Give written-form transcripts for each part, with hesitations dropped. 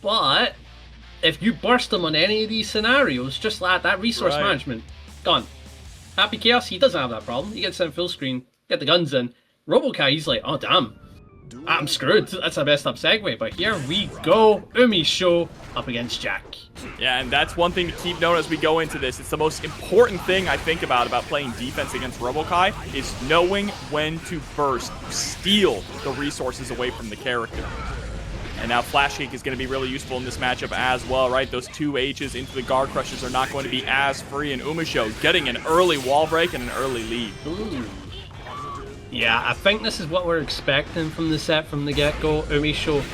But if you burst him on any of these scenarios, just like that resource management, gone. Happy Chaos, he doesn't have that problem. He gets in full screen, get the guns in. Robo-Ky, he's like, oh damn, I'm screwed. That's a messed up segue. But here we go, UMISHO up against Jack. Yeah, and that's one thing to keep note as we go into this. It's the most important thing I think about playing defense against Robo-Ky is knowing when to burst, steal the resources away from the character. And now Flash Kick is going to be really useful in this matchup as well, right? Those 2 H's into the guard crushes are not going to be as free, and UMISHO getting an early wall break and an early lead. Ooh. Yeah, I think this is what we're expecting from the set from the get-go. UMISHO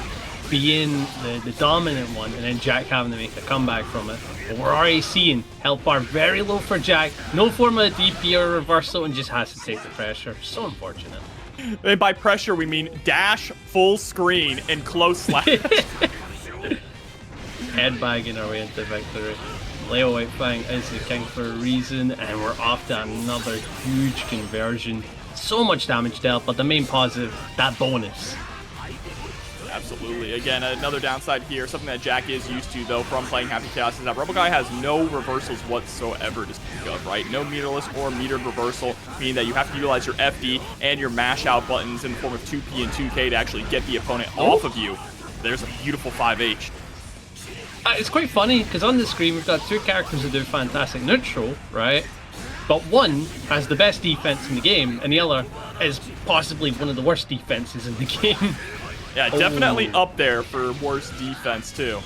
being the dominant one, and then Jack having to make a comeback from it. But we're already seeing health bar very low for Jack, no form of DP or reversal, and just has to take the pressure. So unfortunate. And by pressure, we mean dash, full screen, and close slash. Headbagging our way into victory. Leo Whitefang is the king for a reason, and we're off to another huge conversion. So much damage dealt, but the main positive, that bonus. Absolutely. Again, another downside here, something that Jack is used to, though, from playing Happy Chaos, is that Robo-Ky has no reversals whatsoever to speak of, right? No meterless or metered reversal, meaning that you have to utilize your FD and your mash out buttons in the form of 2P and 2K to actually get the opponent off of you. There's a beautiful 5H. It's quite funny, because on the screen we've got 2 characters who do fantastic neutral, right? But one has the best defense in the game, and the other is possibly one of the worst defenses in the game. Yeah, definitely up there for worst defense, too.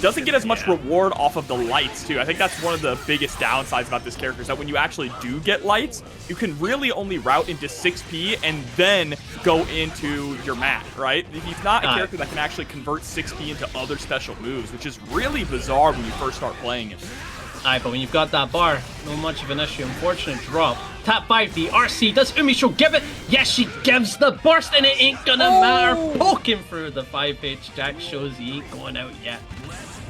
Doesn't get as much reward off of the lights, too. I think that's one of the biggest downsides about this character, is that when you actually do get lights, you can really only route into 6P and then go into your mat, right? He's not a character that can actually convert 6P into other special moves, which is really bizarre when you first start playing it. Aye, but when you've got that bar, not much of an issue. Unfortunate drop. Tap 5D, RC, does UMISHO give it? Yes, she gives the burst, and it ain't gonna matter. Poking through the 5H, Jack shows he ain't going out yet.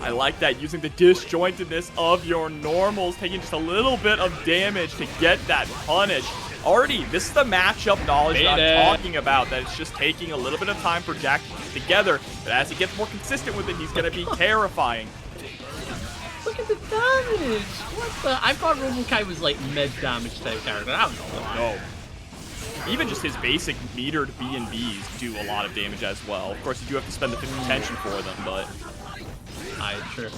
I like that, using the disjointedness of your normals, taking just a little bit of damage to get that punish. Already, this is the matchup knowledge that I'm talking about, that it's just taking a little bit of time for Jack to put together, but as he gets more consistent with it, he's gonna be terrifying. Look at the damage! What the? I thought Robo-Ky was like mid-damage type character. I don't know. No. Even just his basic metered B&Bs do a lot of damage as well. Of course, you do have to spend the attention for them, but... Aye, true.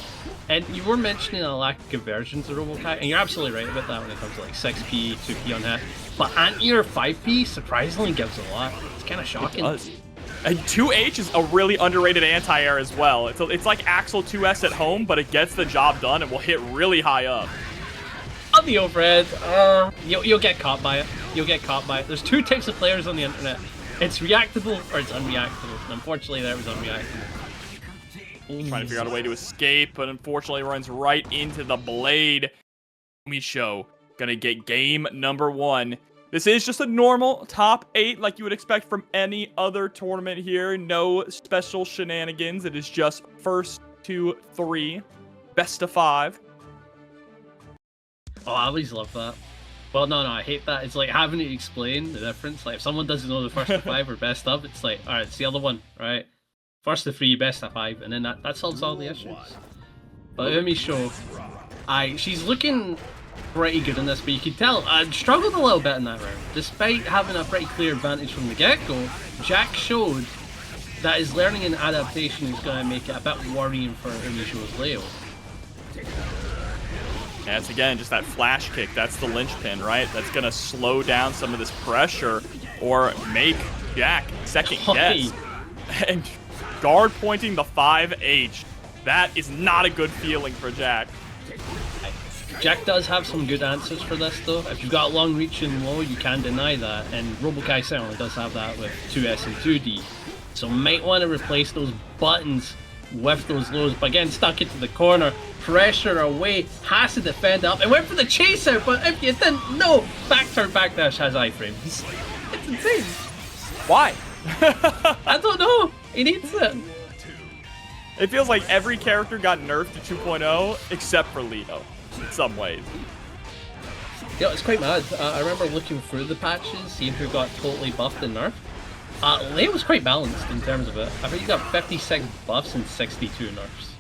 And you were mentioning a lack of conversions of Robo-Ky, and you're absolutely right about that when it comes to like 6P, 2P on hit. But anti-air 5P surprisingly gives a lot. It's kind of shocking. It does. And 2H is a really underrated anti-air as well. It's like Axel 2S at home, but it gets the job done and will hit really high up. On the overhead, you'll get caught by it. You'll get caught by it. There's 2 types of players on the internet. It's reactable or it's unreactable. And unfortunately, that was unreactable. Trying to figure out a way to escape, but unfortunately runs right into the blade. UMISHO gonna get game number 1. This is just a normal top 8 like you would expect from any other tournament here. No special shenanigans. It is just first 2, 3, best of 5. Oh, I always love that. Well, no, I hate that. It's like having to explain the difference. Like, if someone doesn't know the first of 5 or best of, it's like, alright, it's the other one, right? First of 3, best of 5, and then that solves all the issues. But UMISHO, she's looking pretty good in this, but you can tell I struggled a little bit in that round. Despite having a pretty clear advantage from the get-go, Jack showed that his learning and adaptation is going to make it a bit worrying for UMISHO's Leo. Yeah, it's again just that flash kick. That's the linchpin, right? That's going to slow down some of this pressure or make Jack second guess. And guard pointing the 5H. That is not a good feeling for Jack. Jack does have some good answers for this though. If you've got long reach and low, you can't deny that, and Robo-Ky certainly does have that with 2S and 2D. So might want to replace those buttons with those lows, but again, stuck into the corner, pressure away, has to defend up, and went for the chase out, but if you didn't know, back turn back dash has iframes. It's insane. Why? I don't know. He needs it. It feels like every character got nerfed to 2.0 except for Leo. In some ways. Yeah, it's quite mad. I remember looking through the patches, seeing who got totally buffed and nerfed. Late was quite balanced in terms of it. I think you got 56 buffs and 62 nerfs.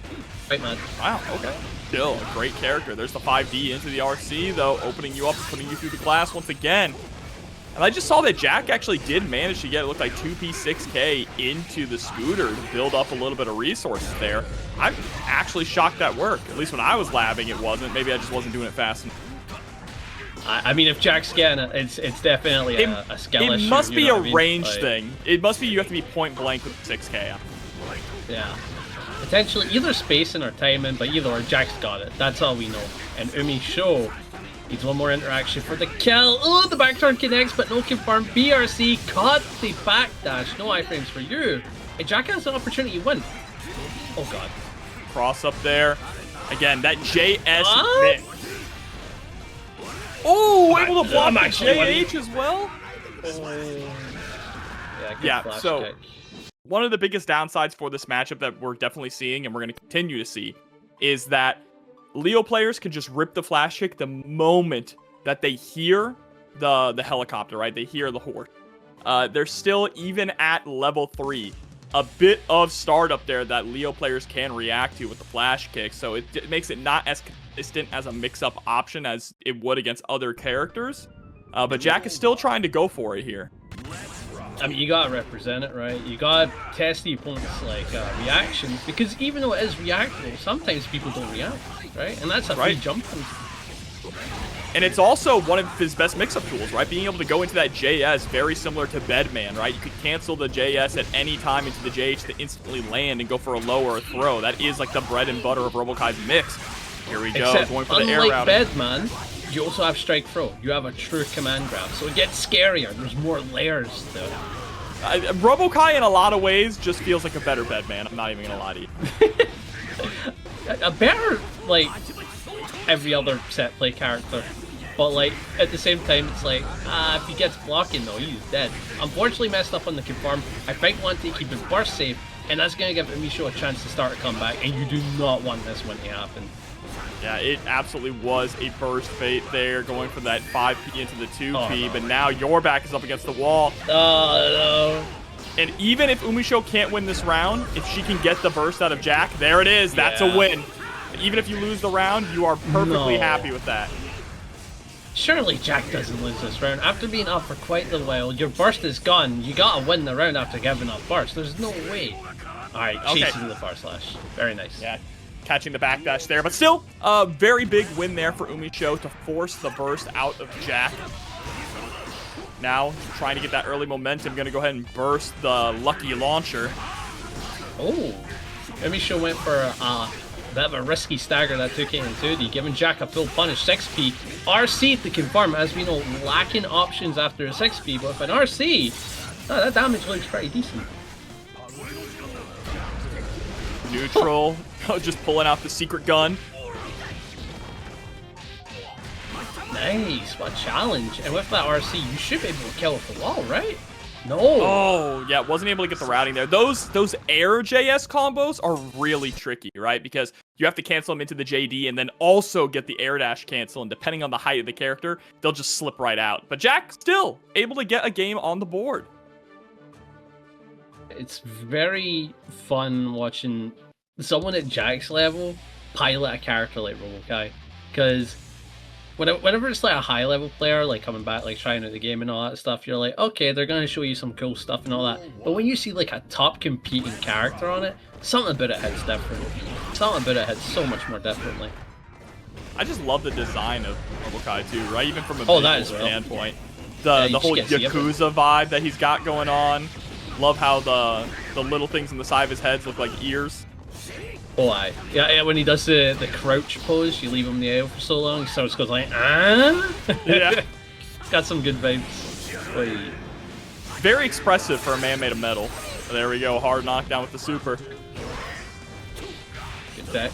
Quite mad. Wow, okay. Still a great character. There's the 5D into the RC, though, opening you up and putting you through the glass once again. And I just saw that Jack actually did manage to get, it looked like 2P6K into the scooter to build up a little bit of resources there. I'm actually shocked that worked. At least when I was labbing, it wasn't. Maybe I just wasn't doing it fast enough. I mean, if Jack's getting it, it's definitely a skill issue. It must be a range like, thing. It must be you have to be point blank with 6K. Yeah. Potentially either spacing or timing, but either or, Jack's got it. That's all we know. And UMISHO needs one more interaction for the kill. Oh, the back turn connects, but no confirm. BRC caught the backdash. No iframes for you. And Jack has an opportunity to win. Oh, God. Cross up there. Again, that JS mix. Oh, able to block the JH as well? Yeah, so kick. One of the biggest downsides for this matchup that we're definitely seeing, and we're going to continue to see, is that Leo players can just rip the flash kick the moment that they hear the helicopter, right? They hear the horse. There's still, even at level 3, a bit of startup there that Leo players can react to with the flash kick, so it makes it not as consistent as a mix-up option as it would against other characters. But Jack is still trying to go for it here. I mean, you gotta represent it, right? You gotta test the opponent's like reactions, because even though it is reactable, sometimes people don't react, right? And that's a free jump. And it's also one of his best mix-up tools, right? Being able to go into that JS, very similar to Bedman, right? You could cancel the JS at any time into the JH to instantly land and go for a low or a throw. That is like the bread and butter of Robo-Ky's mix. Here we go, Except, going for the air unlike routing. Bedman, you also have strike throw. You have a true command grab, so it gets scarier. There's more layers to it. Robo-Ky in a lot of ways just feels like a better Bedman. I'm not even gonna lie to you. A better, like, every other set play character. But, like, at the same time, it's like, if he gets blocking, though, he's dead. Unfortunately messed up on the confirm. I think want to keep his burst safe, and that's going to give UMISHO a chance to start a comeback, and you do not want this one to happen. Yeah, it absolutely was a burst fate there, going for that 5P into the 2P, but now your back is up against the wall. Oh, no. And even if UMISHO can't win this round, if she can get the burst out of Jack, there it is. That's a win. Even if you lose the round, you are perfectly happy with that. Surely Jack doesn't lose this round. After being up for quite a while, your burst is gone. You gotta win the round after giving up burst. There's no way. Alright, chasing the far slash. Very nice. Yeah, catching the backdash there. But still, a very big win there for UMISHO to force the burst out of Jack. Now, trying to get that early momentum, gonna go ahead and burst the lucky launcher. Oh, UMISHO went for a bit of a risky stagger that took it in 2D, giving Jack a full punish. 6P. RC to confirm, as we know, lacking options after a 6P, but with an RC, that damage looks pretty decent. Neutral, just pulling out the secret gun. Nice, what challenge. And with that RC, you should be able to kill with the wall, right? No. Oh, yeah, wasn't able to get the routing there. Those air JS combos are really tricky, right? Because you have to cancel them into the JD and then also get the air dash cancel, and depending on the height of the character, they'll just slip right out. But Jack still able to get a game on the board. It's very fun watching someone at Jack's level pilot a character like Robo-Ky, because whenever it's like a high level player, like coming back, like trying out the game and all that stuff, you're like, okay, they're going to show you some cool stuff and all that. But when you see like a top competing character on it, something about it hits different. Something about it hits so much more differently. I just love the design of Robo-Ky too, right? Even from a visual standpoint. The whole Yakuza vibe that he's got going on. Love how the little things on the side of his head look like ears. Oh, aye. Yeah, when he does the crouch pose, you leave him in the air for so long, he starts goes like, ah? Yeah. Got some good vibes. Wait. Very expressive for a man made of metal. There we go, hard knockdown with the super. Good deck.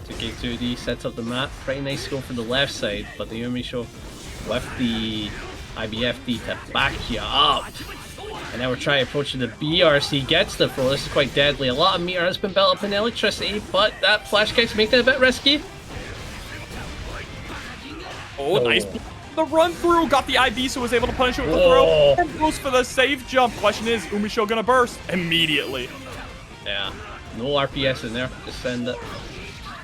2K2D sets up the map. Pretty nice go for the left side, but the UMISHO with the IBFD to back you up. And now we're trying to approach the BRC, gets the throw. This is quite deadly. A lot of meter has been built up in electricity, but that flash kick's making it a bit risky. Oh, nice. the run through. Got the IB, so was able to punish it with the throw. And goes for the safe jump. Question is, UMISHO gonna burst immediately. Yeah, no RPS in there. Just send it.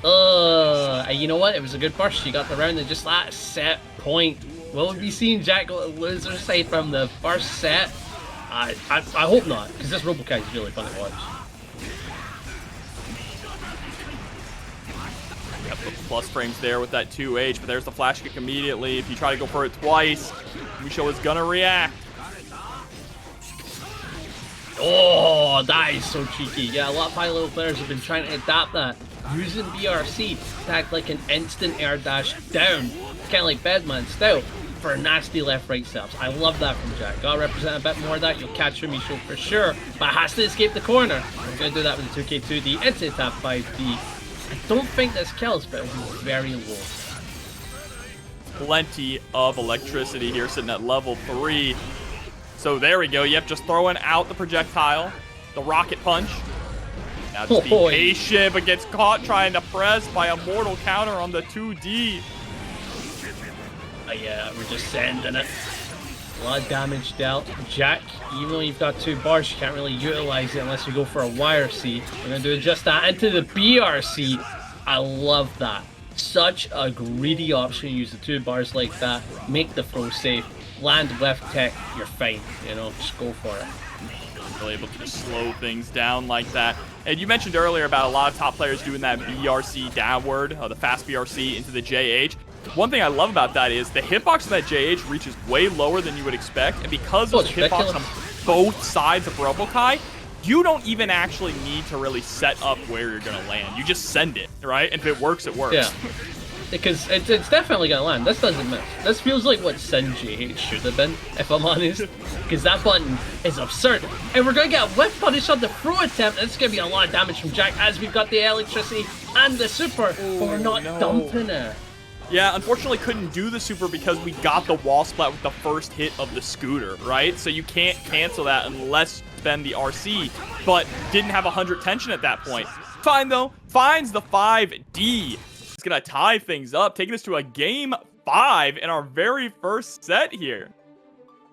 You know what? It was a good burst. You got the round and just that set point. Will we be seeing Jack go to loser side from the first set? I hope not, because this Robo-Ky is really fun to watch. Yep, the plus frames there with that 2H, but there's the flash kick immediately. If you try to go for it twice, UMISHO is gonna react. Oh, that is so cheeky. Yeah, a lot of high-level players have been trying to adapt that. Using BRC to act like an instant air dash down, kind of like Bedman style, for nasty left-right steps. I love that from Jack. Gotta represent a bit more of that. You'll catch UMISHO for sure, but has to escape the corner. I'm gonna do that with the 2K2D into tap 5D. I don't think this kills, but it's very low. Plenty of electricity here sitting at level 3. So there we go. Yep, just throwing out the projectile, the rocket punch. Now just be patient, but gets caught trying to press by a mortal counter on the 2D. Yeah, we're just sending it. A lot of damage dealt. Jack, even though you've got 2 bars, you can't really utilize it unless you go for a YRC. We're going to do just that into the BRC. I love that. Such a greedy option. Use the 2 bars like that. Make the throw safe. Land left tech, you're fine. You know, just go for it. Really able to just slow things down like that. And you mentioned earlier about a lot of top players doing that BRC downward, the fast BRC into the JH. One thing I love about that is the hitbox of that JH reaches way lower than you would expect, and because there's a hitbox on both sides of Robo-Ky, you don't even actually need to really set up where you're going to land. You just send it, right? And if it works, it works. Yeah. Because it's definitely going to land. This doesn't miss. This feels like what Sin JH should have been, if I'm honest. Because that button is absurd. And we're going to get a whiff punish on the throw attempt. It's going to be a lot of damage from Jack as we've got the electricity and the super. But we're not dumping it. Yeah, unfortunately couldn't do the super because we got the wall splat with the first hit of the scooter, right? So you can't cancel that unless you spend the RC, but didn't have 100 tension at that point. Fine though, finds the 5D. It's gonna tie things up, taking us to a game 5 in our very first set here.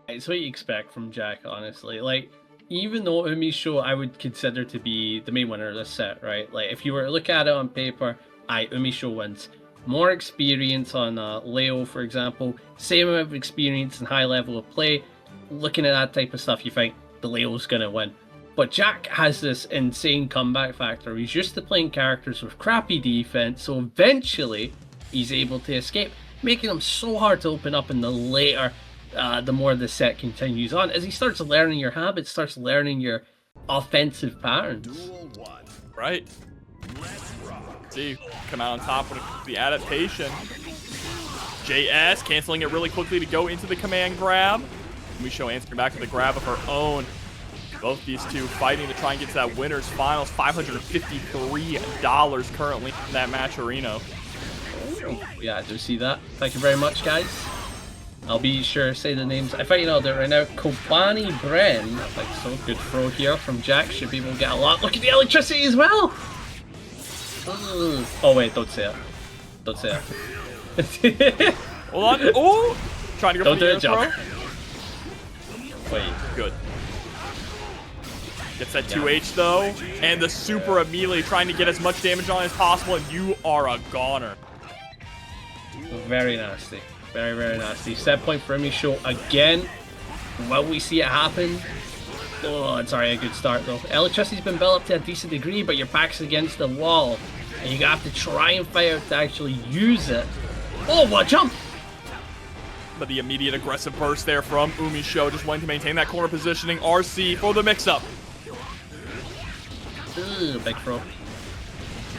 It's what you expect from Jack, honestly. Like, even though UMISHO I would consider to be the main winner of this set, right? Like, if you were to look at it on paper, UMISHO wins. More experience on Leo, for example. Same amount of experience and high level of play. Looking at that type of stuff, you think the Leo's going to win. But Jack has this insane comeback factor. He's used to playing characters with crappy defense, so eventually he's able to escape, making him so hard to open up in the later, the more the set continues on. As he starts learning your habits, starts learning your offensive patterns. Right. See, come out on top with the adaptation. JS canceling it really quickly to go into the command grab. UMISHO answering back with a grab of her own. Both these two fighting to try and get to that winner's finals. $553 currently in that match arena. Yeah, I do see that. Thank you very much, guys. I'll be sure to say the names. I think you know that right now. Kobani Bren, I think so. Good throw here from Jack. Should be able to get a lot. Look at the electricity as well. Oh wait, don't say it. Don't say it. Hold on. Oh! Trying to go for the air throw. Wait. Good. Gets that 2H though. And the super immediately trying to get as much damage on as possible, and you are a goner. Very nasty. Very, very nasty. Set point for UMISHO again. Will we see it happen? Oh, it's already a good start though. Electricity's been built up to a decent degree, but your back's against the wall. And you have to try and fight out to actually use it. Oh, what jump! But the immediate aggressive burst there from UMISHO, just wanting to maintain that corner positioning. RC for the mix-up. Big throw.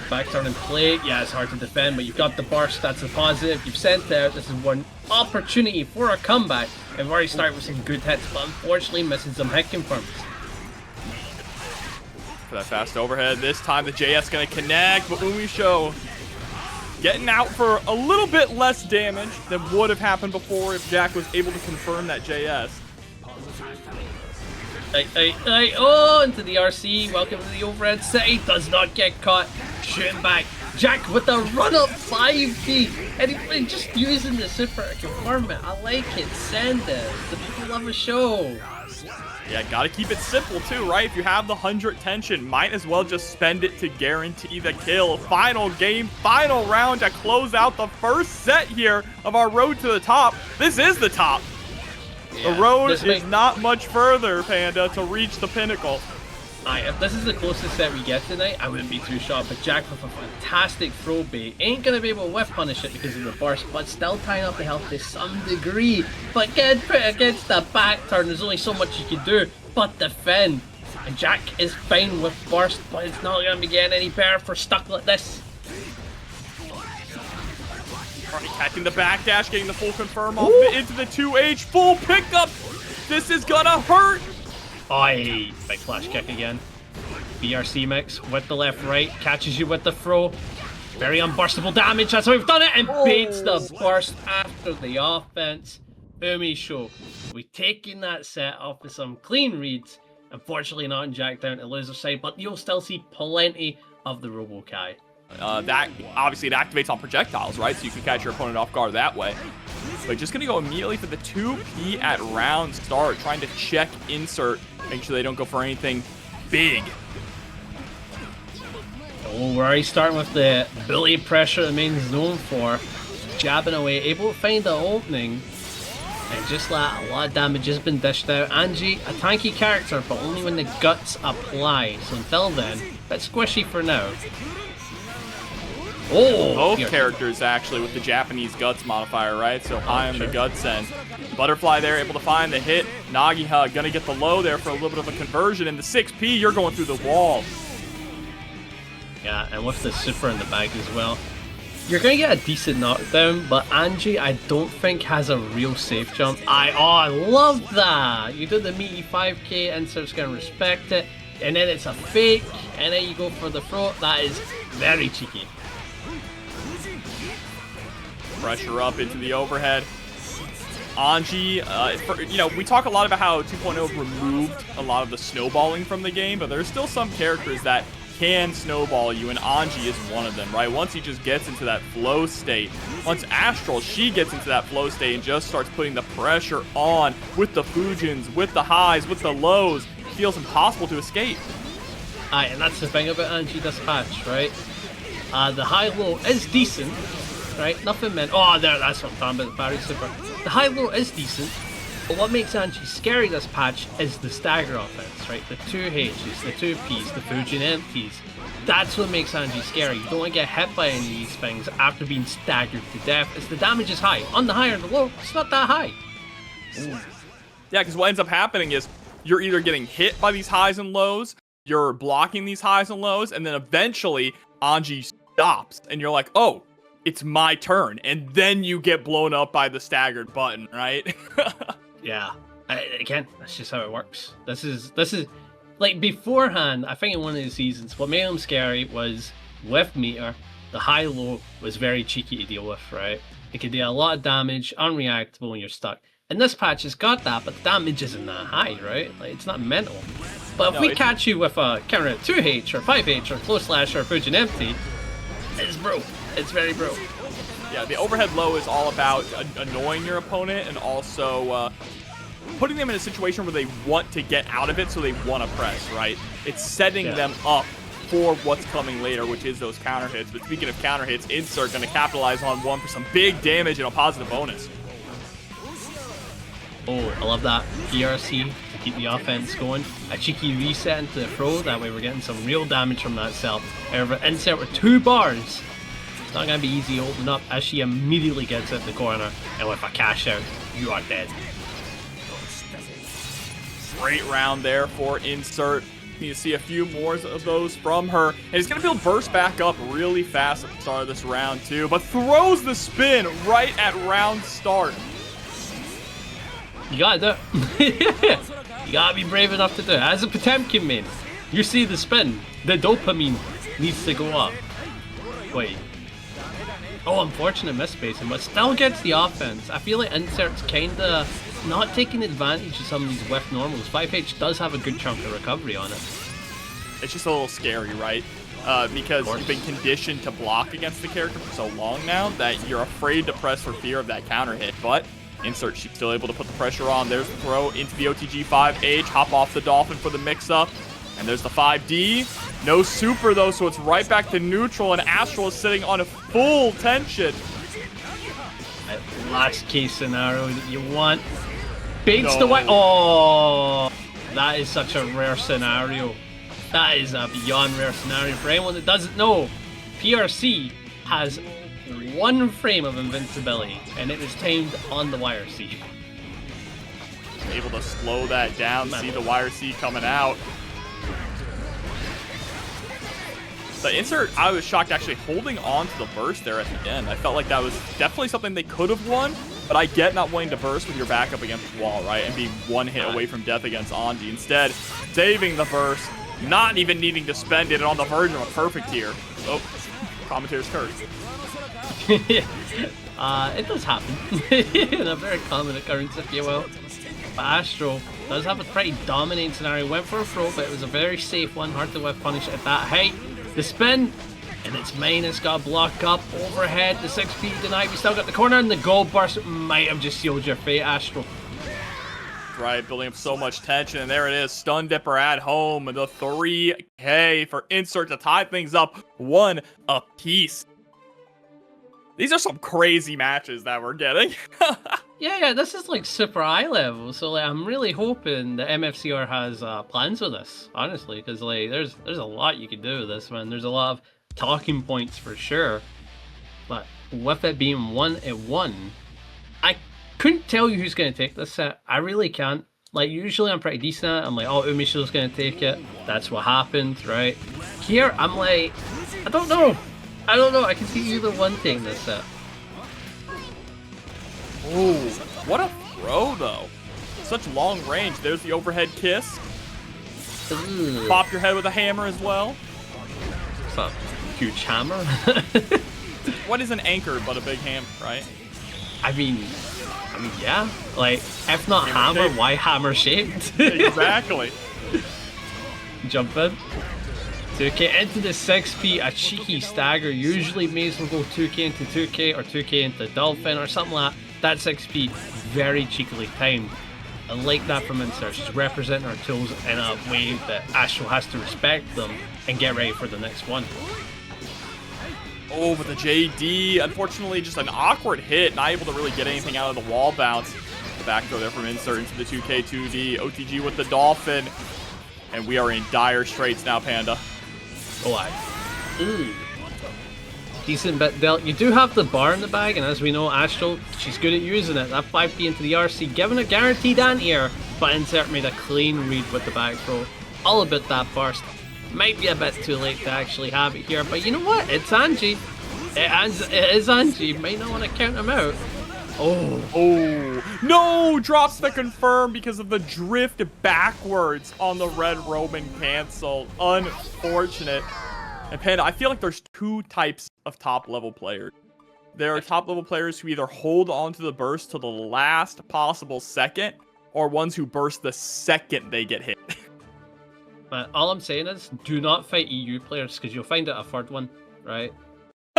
Back turn and play. Yeah, it's hard to defend, but you've got the burst. That's a positive. You've sent out. This is one opportunity for a comeback. And we've already started with some good hits, but unfortunately missing some hit confirms. For that fast overhead. This time the JS going to connect, but UMISHO getting out for a little bit less damage than would have happened before if Jack was able to confirm that JS. Oh, into the RC. Welcome to the overhead city. Does not get caught. Shooting back. Jack with the run-up 5D, and he just using the super to confirm it. I like it. Send it. The people love a show. Yeah, gotta keep it simple too, right? If you have the 100 tension, might as well just spend it to guarantee the kill. Final game, final round to close out the first set here of our road to the top. This is the top. Yeah, the road is not much further, Panda, to reach the pinnacle. If this is the closest set we get tonight, I wouldn't be too shocked, but Jack with a fantastic throw bait ain't going to be able to whiff punish it because of the burst, but still tying up the health to some degree. But get put against the back turn, there's only so much you can do but defend. And Jack is fine with burst, but it's not going to be getting any better for stuck like this. Alright, catching the backdash, getting the full confirm off it into the 2H, full pickup. This is gonna hurt. Oi, big flash kick again. BRC mix with the left right, catches you with the throw. Very unburstable damage, that's how we've done it, and baits the burst after the offense. UMISHO, we've taken that set off with some clean reads. Unfortunately not in Jack down to loser side, but you'll still see plenty of the Robo-Ky. That obviously it activates on projectiles, right? So you can catch your opponent off guard that way. But just gonna go immediately for the 2P at round start, trying to check insert, make sure they don't go for anything big. Oh, we're already starting with the bully pressure the main's known for. Jabbing away, able to find the opening. And just like a lot of damage has been dished out. Anji, a tanky character, but only when the guts apply. So until then, a bit squishy for now. Oh, both characters actually with the Japanese guts modifier, right? So high on the guts end. Butterfly there, able to find the hit. Nagoriyuki gonna get the low there for a little bit of a conversion. And the 6P, you're going through the wall. Yeah, and with the super in the bag as well. You're gonna get a decent knockdown, but Anji, I don't think has a real safe jump. I love that! You do the meaty 5K, insert's gonna respect it, and then it's a fake, and then you go for the throw. That is very cheeky. Pressure up into the overhead. Anji, you know, we talk a lot about how 2.0 removed a lot of the snowballing from the game, but there's still some characters that can snowball you, and Anji is one of them, right? Once he just gets into that flow state, once Astral, she gets into that flow state and just starts putting the pressure on with the Fujins, with the highs, with the lows, it feels impossible to escape. And that's the thing about Anji this patch, right? The high-low is decent, right? Nothing meant. Oh, there, that's what I'm talking about, the Barry Super. The high-low is decent, but what makes Anji scary this patch is the stagger offense, right? The 2Hs, the 2Ps, the Fujin empties. That's what makes Anji scary. You don't want to get hit by any of these things after being staggered to death. It's the damage is high. On the high or the low, it's not that high. Ooh. Yeah, because what ends up happening is you're either getting hit by these highs and lows, you're blocking these highs and lows, and then eventually Anji stops, and you're like, oh, it's my turn, and then you get blown up by the staggered button, right? Yeah. Again, that's just how it works. This is like beforehand. I think in one of the seasons, what made him scary was with meter. The high-low was very cheeky to deal with, right? It could do a lot of damage, unreactable when you're stuck. And this patch has got that, but the damage isn't that high, right? Like, it's not mental. But if we catch you with a counter 2H or 5H or close slash or Fujin empty, it's bro. It's very bro. Yeah, the overhead low is all about annoying your opponent and also putting them in a situation where they want to get out of it, so they want to press, right? It's setting them up for what's coming later, which is those counter hits. But speaking of counter hits, Insert going to capitalize on one for some big damage and a positive bonus. Oh, I love that. BRC to keep the offense going. A cheeky reset into the throw, that way we're getting some real damage from that cell. However, Insert with 2 bars. It's not going to be easy to open up as she immediately gets at the corner, and with a cash out, you are dead. Great round there for Insert. Need to see a few more of those from her. And he's going to build burst back up really fast at the start of this round too, but throws the spin right at round start. You gotta do it. You gotta be brave enough to do it. As a Potemkin main, you see the spin. The dopamine needs to go up. Wait. Oh, unfortunate misspacing, but still gets the offense. I feel like Insert's kinda not taking advantage of some of these whiff normals. 5H does have a good chunk of recovery on it. It's just a little scary, right? because you've been conditioned to block against the character for so long now that you're afraid to press for fear of that counter hit. But Insert, she's still able to put the pressure on. There's the throw into the OTG 5H, hop off the Dolphin for the mix-up. And there's the 5D. No super, though, so it's right back to neutral, and Astral is sitting on a full tension. That last case scenario that you want. Baits the way. Oh, that is such a rare scenario. That is a beyond rare scenario. For anyone that doesn't know, PRC has 1 frame of invincibility, and it is timed on the YRC. Able to slow that down, see the YRC coming out. The Insert, I was shocked actually holding on to the burst there at the end. I felt like that was definitely something they could have won, but I get not wanting to burst with your backup against the wall, right? And being 1 hit away from death against Anji. Instead, saving the burst, not even needing to spend it, and on the verge of a perfect here. Oh, commentator's curse. It does happen. A very common occurrence, if you will. But Astral does have a pretty dominating scenario. Went for a throw, but it was a very safe one. Hard to whiff punish at that height. The spin, and it's minus. Got a block up overhead. The 6P denied. We still got the corner, and the gold burst might have just sealed your fate, Astral. Right, building up so much tension, and there it is. Stun Dipper at home, and the 3K for Insert to tie things up 1 apiece. These are some crazy matches that we're getting. Yeah, this is like super high level. So like, I'm really hoping the MFCR has plans with this, honestly, because like there's a lot you can do with this, man. There's a lot of talking points for sure. But with it being 1-1, I couldn't tell you who's going to take this set. I really can't. Like, usually I'm pretty decent at it. I'm like, oh, UMISHO's going to take it. That's what happened, right? Here, I'm like, I don't know. I can see either one taking this set. Oh, what a throw, though. Such long range. There's the overhead kiss. Ooh. Pop your head with a hammer as well. What's that? Huge hammer? What is an anchor but a big hammer, right? I mean, yeah. Like, if not hammer, why hammer shaped? Exactly. Jump in. 2K into the 6P, a cheeky stagger. Usually may as well go 2K into 2K or 2K into Dolphin or something like that. That 6P, very cheekily timed. I like that from Insert. She's representing her tools in a way that Astral has to respect them and get ready for the next one. Oh, but the JD, unfortunately, just an awkward hit. Not able to really get anything out of the wall bounce. The back throw there from Insert into the 2K2D. OTG with the Dolphin. And we are in dire straits now, Panda. Oh, decent bit dealt. You do have the bar in the bag, and as we know, Astral, she's good at using it. That 5P into the RC, giving a guaranteed anti-air, but Insert made a clean read with the back throw. All about that burst. Might be a bit too late to actually have it here, but you know what? It's Anji. It is Anji. Might not want to count him out. Oh, no! Drops the confirm because of the drift backwards on the red Roman cancel. Unfortunate. And Panda, I feel like there's 2 types of top-level players. There are top-level players who either hold on to the burst to the last possible second, or ones who burst the second they get hit. But all I'm saying is, do not fight EU players, because you'll find out a third one, right?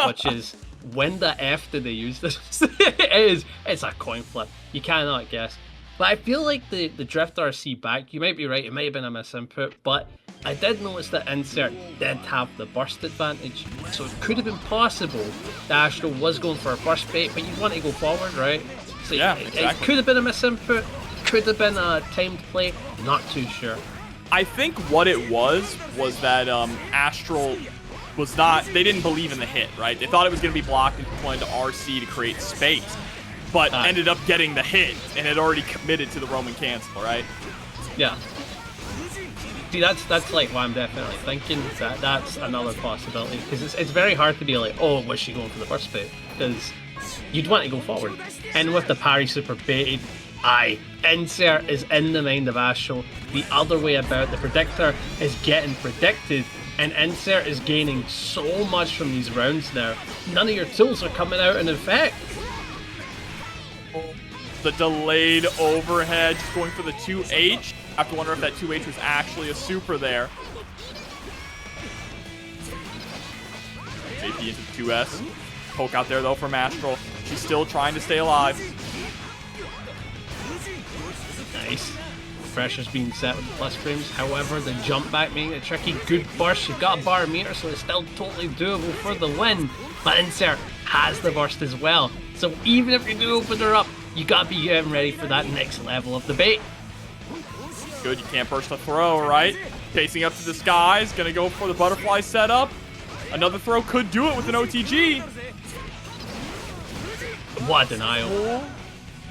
Which is, when the F did they use this? It's a coin flip. You cannot guess. But I feel like the Drift RC back, you might be right, it might have been a misinput, but I did notice that Insert did have the burst advantage, so it could have been possible that Astral was going for a burst bait, but you want to go forward, right? So yeah, exactly. It could have been a misinput, could have been a timed play, not too sure. I think what it was that Astral was not, they didn't believe in the hit, right? They thought it was going to be blocked and wanted to RC to create space, but ended up getting the hit and had already committed to the Roman cancel, right? Yeah. See, that's like why I'm definitely thinking that that's another possibility, because it's very hard to be like, oh, was she going for the burst bait? Because you'd want to go forward. And with the parry super baited, Insert is in the mind of Astral. The other way about, the predictor is getting predicted, and Insert is gaining so much from these rounds now. None of your tools are coming out in effect. The delayed overhead, just going for the 2H. I have to wonder if that 2H was actually a super there. AP into the 2S. Poke out there, though, from Astral. She's still trying to stay alive. Nice. Pressure's being set with the plus frames. However, the jump back making it tricky. Good burst. You've got a bar meter, so it's still totally doable for the win. But Insert has the burst as well. So even if you do open her up, you gotta be getting ready for that next level of the bait. Good, you can't burst a throw, right? Chasing up to the skies, gonna go for the butterfly setup. Another throw could do it with an OTG. What a denial.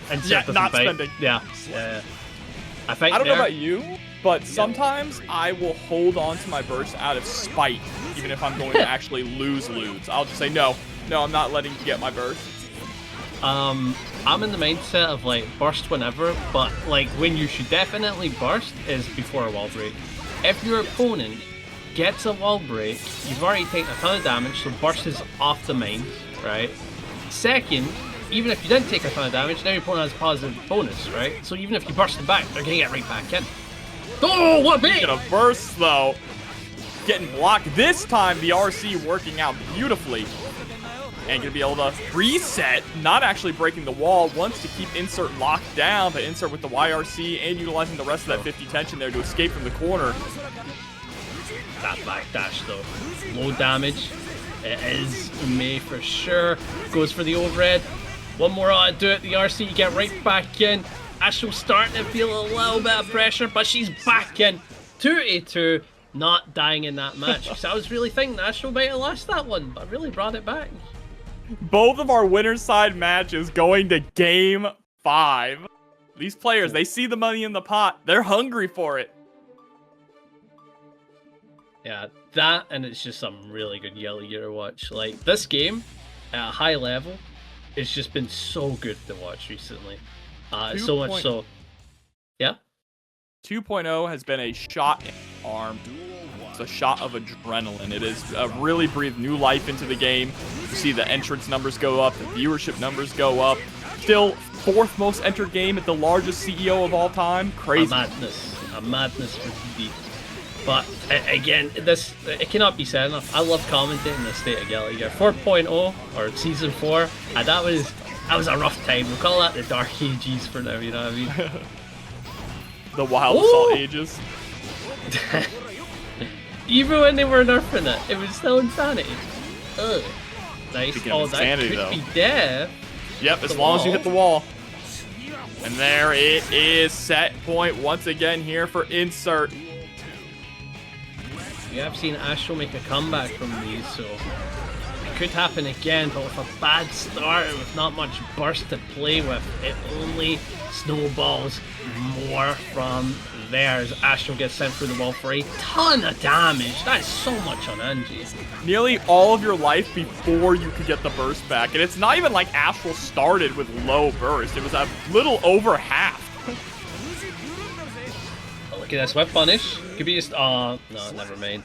And Yeah, not spending. Yeah. I don't know about you, but sometimes I will hold on to my burst out of spite, even if I'm going to actually lose. I'll just say, no, I'm not letting you get my burst. I'm in the mindset of like burst whenever, but like when you should definitely burst is before a wall break. If your opponent gets a wall break, you've already taken a ton of damage, so burst is off the mind, right? Second, even if you didn't take a ton of damage, now your opponent has a positive bonus, right? So even if you burst them back, they're gonna get right back in. Oh, what a bait! Gonna burst though. Getting blocked. This time the RC working out beautifully. And gonna be able to reset, not actually breaking the wall, wants to keep Insert locked down, but Insert with the YRC and utilizing the rest of that 50 tension there to escape from the corner. That backdash though, low damage. It is May for sure. Goes for the overhead. One more ought to do it. The RC, you get right back in. Astral starting to feel a little bit of pressure, but she's back in. 2-2, not dying in that match. Because I was really thinking Astral might have lost that one, but really brought it back. Both of our winner's side matches going to game 5. These players, they see the money in the pot. They're hungry for it. Yeah, that and it's just some really good Yellow Gear to watch. Like, this game, at a high level, it's just been so good to watch recently. So much so. Yeah? 2.0 has been a shot in the arm. It's a shot of adrenaline. It has really breathed new life into the game. You see the entrance numbers go up, the viewership numbers go up. Still 4th most entered game at the largest CEO of all time. Crazy. A madness for DD. But again, it cannot be said enough. I love commentating the state of Yellow Gear. 4.0 or season 4, and that was a rough time. We'll call that the dark ages for now. You know what I mean? The wild assault ages. Even when they were nerfing it, it was still insanity. Ugh. Nice. Oh, that could be death. Yep, as long as you hit the wall. And there it is. Set point once again here for Insert. We have seen Astral make a comeback from these, so it could happen again, but with a bad start and with not much burst to play with, it only snowballs more from there as Astral gets sent through the wall for a ton of damage. That is so much on Anji. Nearly all of your life before you could get the burst back, and it's not even like Astral started with low burst. It was a little over half. Look at this, whip punish. Could be just, oh, no, never mind.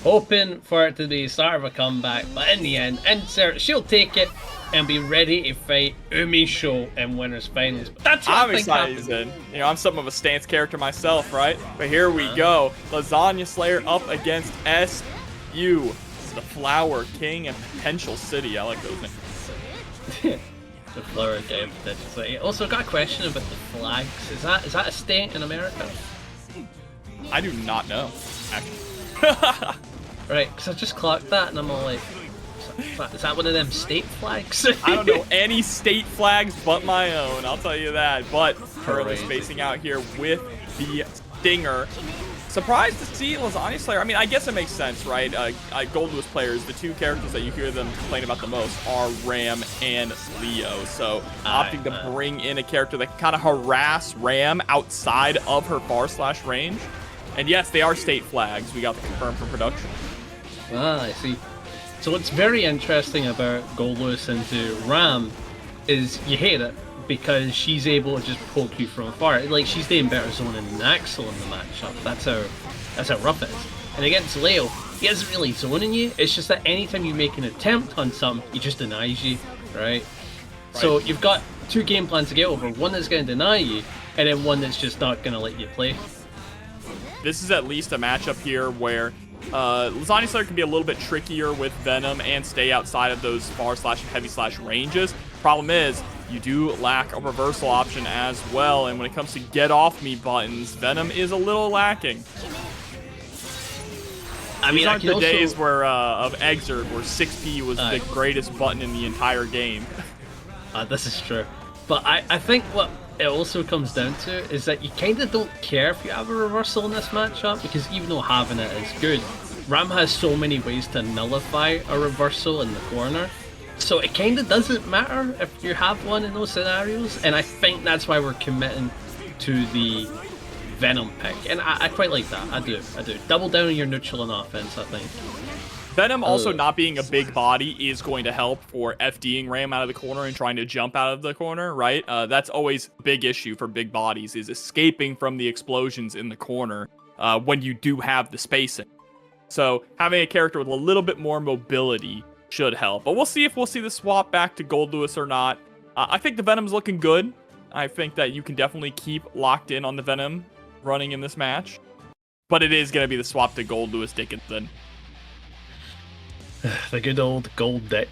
Hoping for it to be the start of a comeback, but in the end, Insert, she'll take it and be ready to fight UMISHO in winners finals. But that's what I'm excited. You know, I'm something of a stance character myself, right? But here we go. Lasagna Slayer up against SU, the Flower King and Potential City. I like those names. The Flower King, Potential City. Also, got a question about the flags. Is that a state in America? I do not know, actually. Right, because I just clocked that and I'm all like, is that one of them state flags? I don't know any state flags but my own, I'll tell you that. But currently spacing out here with the Stinger. Surprised to see Lasagna Slayer. I mean, I guess it makes sense, right? Goldlewis players, the two characters that you hear them complain about the most are Ram and Leo. So opting to bring in a character that can kind of harass Ram outside of her / range. And yes, they are state flags. We got the confirmed from production. Ah, I see. So what's very interesting about Goldlewis into Ram is you hate it because she's able to just poke you from afar. Like, she's doing better zoning than Axel in the matchup. That's how rough it is. And against Leo, he isn't really zoning you. It's just that anytime you make an attempt on something, he just denies you, right? So you've got two game plans to get over. One that's going to deny you, and then one that's just not going to let you play. This is at least a matchup here where Lasagna Slayer can be a little bit trickier with Venom and stay outside of those far slash and heavy slash ranges. Problem is, you do lack a reversal option as well, and when it comes to get off me buttons, Venom is a little lacking. I mean, these aren't the days where of Exert where 6P was the greatest button in the entire game. This is true. But I think what it also comes down to is that you kind of don't care if you have a reversal in this matchup, because even though having it is good, Ram has so many ways to nullify a reversal in the corner. So it kind of doesn't matter if you have one in those scenarios, and I think that's why we're committing to the Venom pick. And I quite like that. I do. Double down on your neutral and offense, I think. Venom also not being a big body is going to help for FDing Ram out of the corner and trying to jump out of the corner, right? That's always a big issue for big bodies, is escaping from the explosions in the corner when you do have the spacing. So having a character with a little bit more mobility should help. But we'll see if we'll see the swap back to Goldlewis or not. I think the Venom's looking good. I think that you can definitely keep locked in on the Venom running in this match. But it is going to be the swap to Goldlewis Dickinson. The good old gold dick.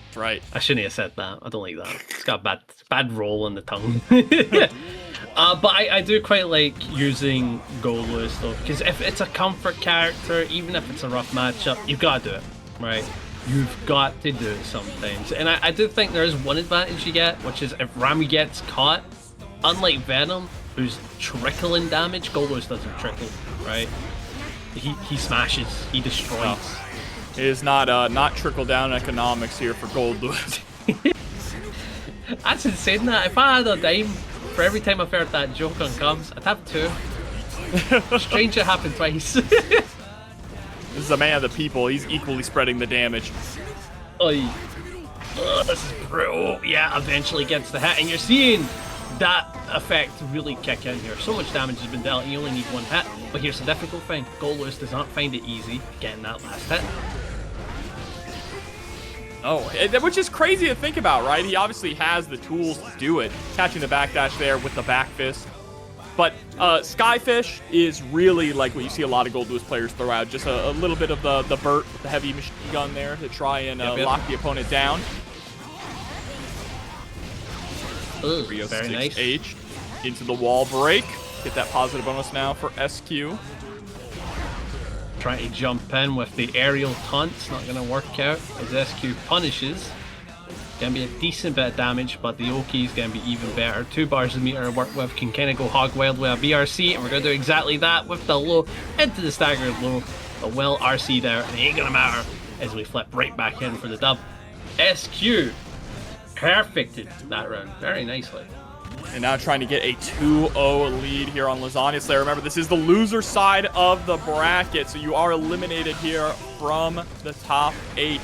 That's right. I shouldn't have said that. I don't like that. It's got a bad roll in the tongue. But I do quite like using Goldlewis though, because if it's a comfort character, even if it's a rough matchup, you've got to do it, right? You've got to do it sometimes. And I do think there is one advantage you get, which is if Rami gets caught, unlike Venom, who's trickling damage, Goldlewis doesn't trickle, right? He smashes, he destroys. Oh. It is not trickle down economics here for Goldlewis. That's insane. That if I had a dime for every time I've heard that joke on comms, I'd have two. Strange it happened twice. This is a man of the people. He's equally spreading the damage. This is brutal. Yeah, eventually gets the hit, and you're seeing that effect really kick in here. So much damage has been dealt, and you only need one hit. But here's the difficult thing: Goldlewis does not find it easy getting that last hit. Oh, which is crazy to think about, right? He obviously has the tools to do it. Catching the backdash there with the back fist. But Skyfish is really like what you see a lot of Goldlewis players throw out. Just a little bit of the Burt, the heavy machine gun there to try and lock the opponent down. Ooh, very nice. H into the wall break. Get that positive bonus now for SQ. Trying to jump in with the aerial taunts, not going to work out as SQ punishes. Going to be a decent bit of damage, but the Oki is going to be even better. 2 bars a meter to work with, can kind of go hog wild with a BRC, and we're going to do exactly that with the low into the staggered low. But well RC there, and it ain't going to matter as we flip right back in for the dub. SQ perfected that round very nicely. And now trying to get a 2-0 lead here on Lasagna Slayer. Remember, this is the loser side of the bracket, so you are eliminated here from the top 8.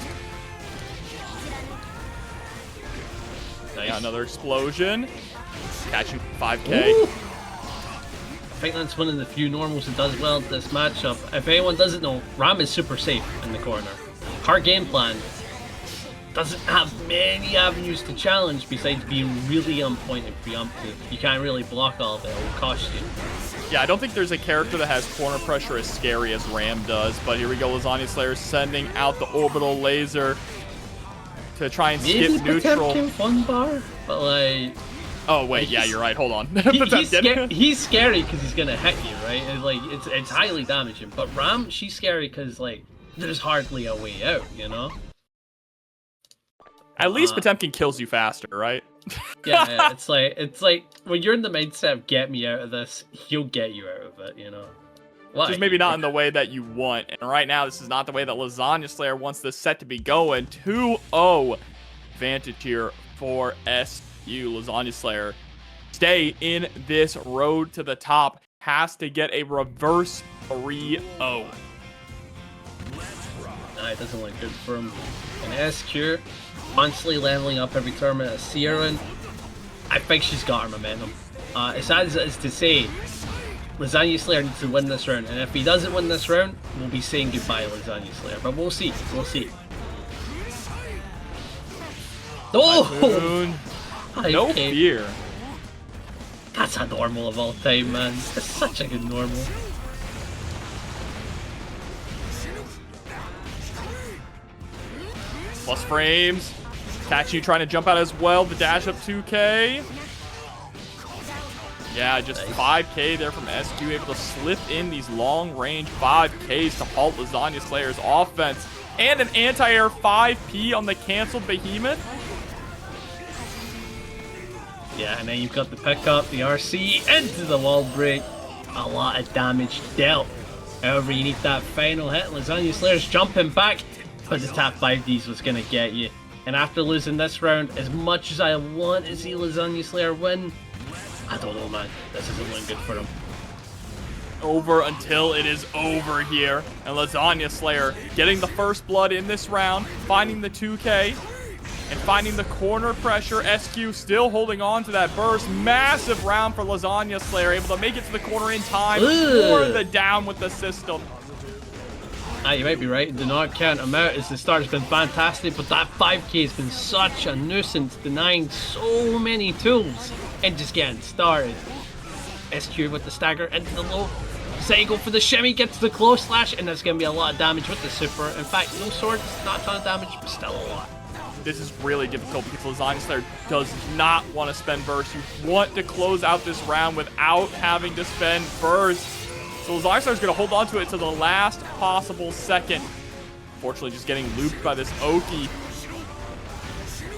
Nice. Yeah, another explosion. Catching 5K. Ooh. I think that's one of the few normals that does well at this matchup. If anyone doesn't know, Ram is super safe in the corner. Her game plan doesn't have many avenues to challenge besides being really on point and preemptive. You can't really block all of it, it will cost you. Yeah, I don't think there's a character that has corner pressure as scary as Ram does, but here we go, Lasagna Slayer sending out the orbital laser to try and skip neutral. Maybe one bar, but like... Oh wait, yeah, you're right, hold on. He's scary because he's gonna hit you, right? And, like, it's highly damaging, but Ram, she's scary because like, there's hardly a way out, you know? At least Potemkin kills you faster, right? Yeah, it's like when you're in the mindset of get me out of this, he'll get you out of it, you know. Just maybe not in the way that you want. And right now, this is not the way that Lasagna Slayer wants this set to be going. 2-0 advantage here for SQ. Lasagna Slayer stay in this road to the top. Has to get a reverse 3-0. Nah, it doesn't look good for him. And SQ constantly leveling up every tournament at Sierra. I think she's got her momentum. As sad as it is to say, Lasagna Slayer needs to win this round, and if he doesn't win this round, we'll be saying goodbye to Lasagna Slayer. But we'll see. We'll see. Oh! No fear. That's a normal of all time, man. That's such a good normal. Plus frames. Catching you trying to jump out as well. The dash up 2K. Yeah, just 5K there from SQ, able to slip in these long-range 5Ks to halt Lasagna Slayer's offense. And an anti-air 5P on the canceled Behemoth. Yeah, and then you've got the pickup, the RC, into the wall break. A lot of damage dealt. However, you need that final hit. Lasagna Slayer's jumping back, but the tap 5Ds was going to get you. And after losing this round, as much as I want to see Lasagna Slayer win, I don't know, man. This isn't looking good for him. Over until it is over here. And Lasagna Slayer getting the first blood in this round, finding the 2K, and finding the corner pressure. SQ still holding on to that burst. Massive round for Lasagna Slayer, able to make it to the corner in time for the down with the system. You might be right. Do not count him out, as the start has been fantastic, but that 5K has been such a nuisance, denying so many tools and just getting started. SQ with the stagger into the low. Say go for the shimmy, gets the close slash, and there's going to be a lot of damage with the super. In fact, no swords, not a ton of damage, but still a lot. This is really difficult because Lasagna Slayer does not want to spend burst. You want to close out this round without having to spend burst. So Lasagna Slayer's going to hold on to it to the last possible second. Fortunately, just getting looped by this Oki.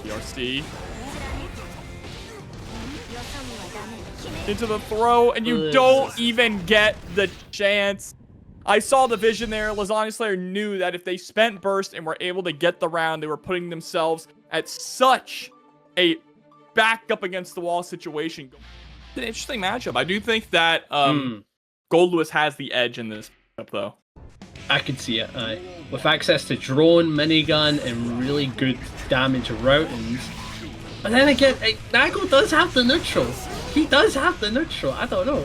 PRC. Into the throw, and you don't even get the chance. I saw the vision there. Lasagna Slayer knew that if they spent burst and were able to get the round, they were putting themselves at such a back up against the wall situation. It's an interesting matchup. I do think that Goldlewis has the edge in this matchup, though. I could see it. With access to drone, minigun, and really good damage routings. But then again, Nago does have the neutral. He does have the neutral. I don't know.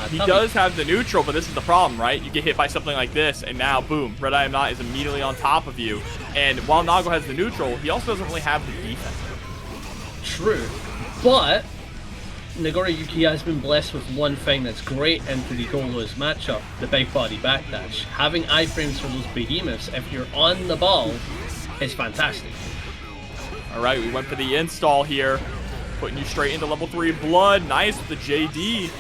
He does have the neutral, but this is the problem, right? You get hit by something like this, and now, boom, RedIAmNot is immediately on top of you. And while Nago has the neutral, he also doesn't really have the defense. True. But Nagoriyuki has been blessed with one thing that's great into the Goldlewis matchup, the big body backdash. Having iframes for those behemoths, if you're on the ball, is fantastic. All right, we went for the install here. Putting you straight into level 3 blood. Nice with the JD.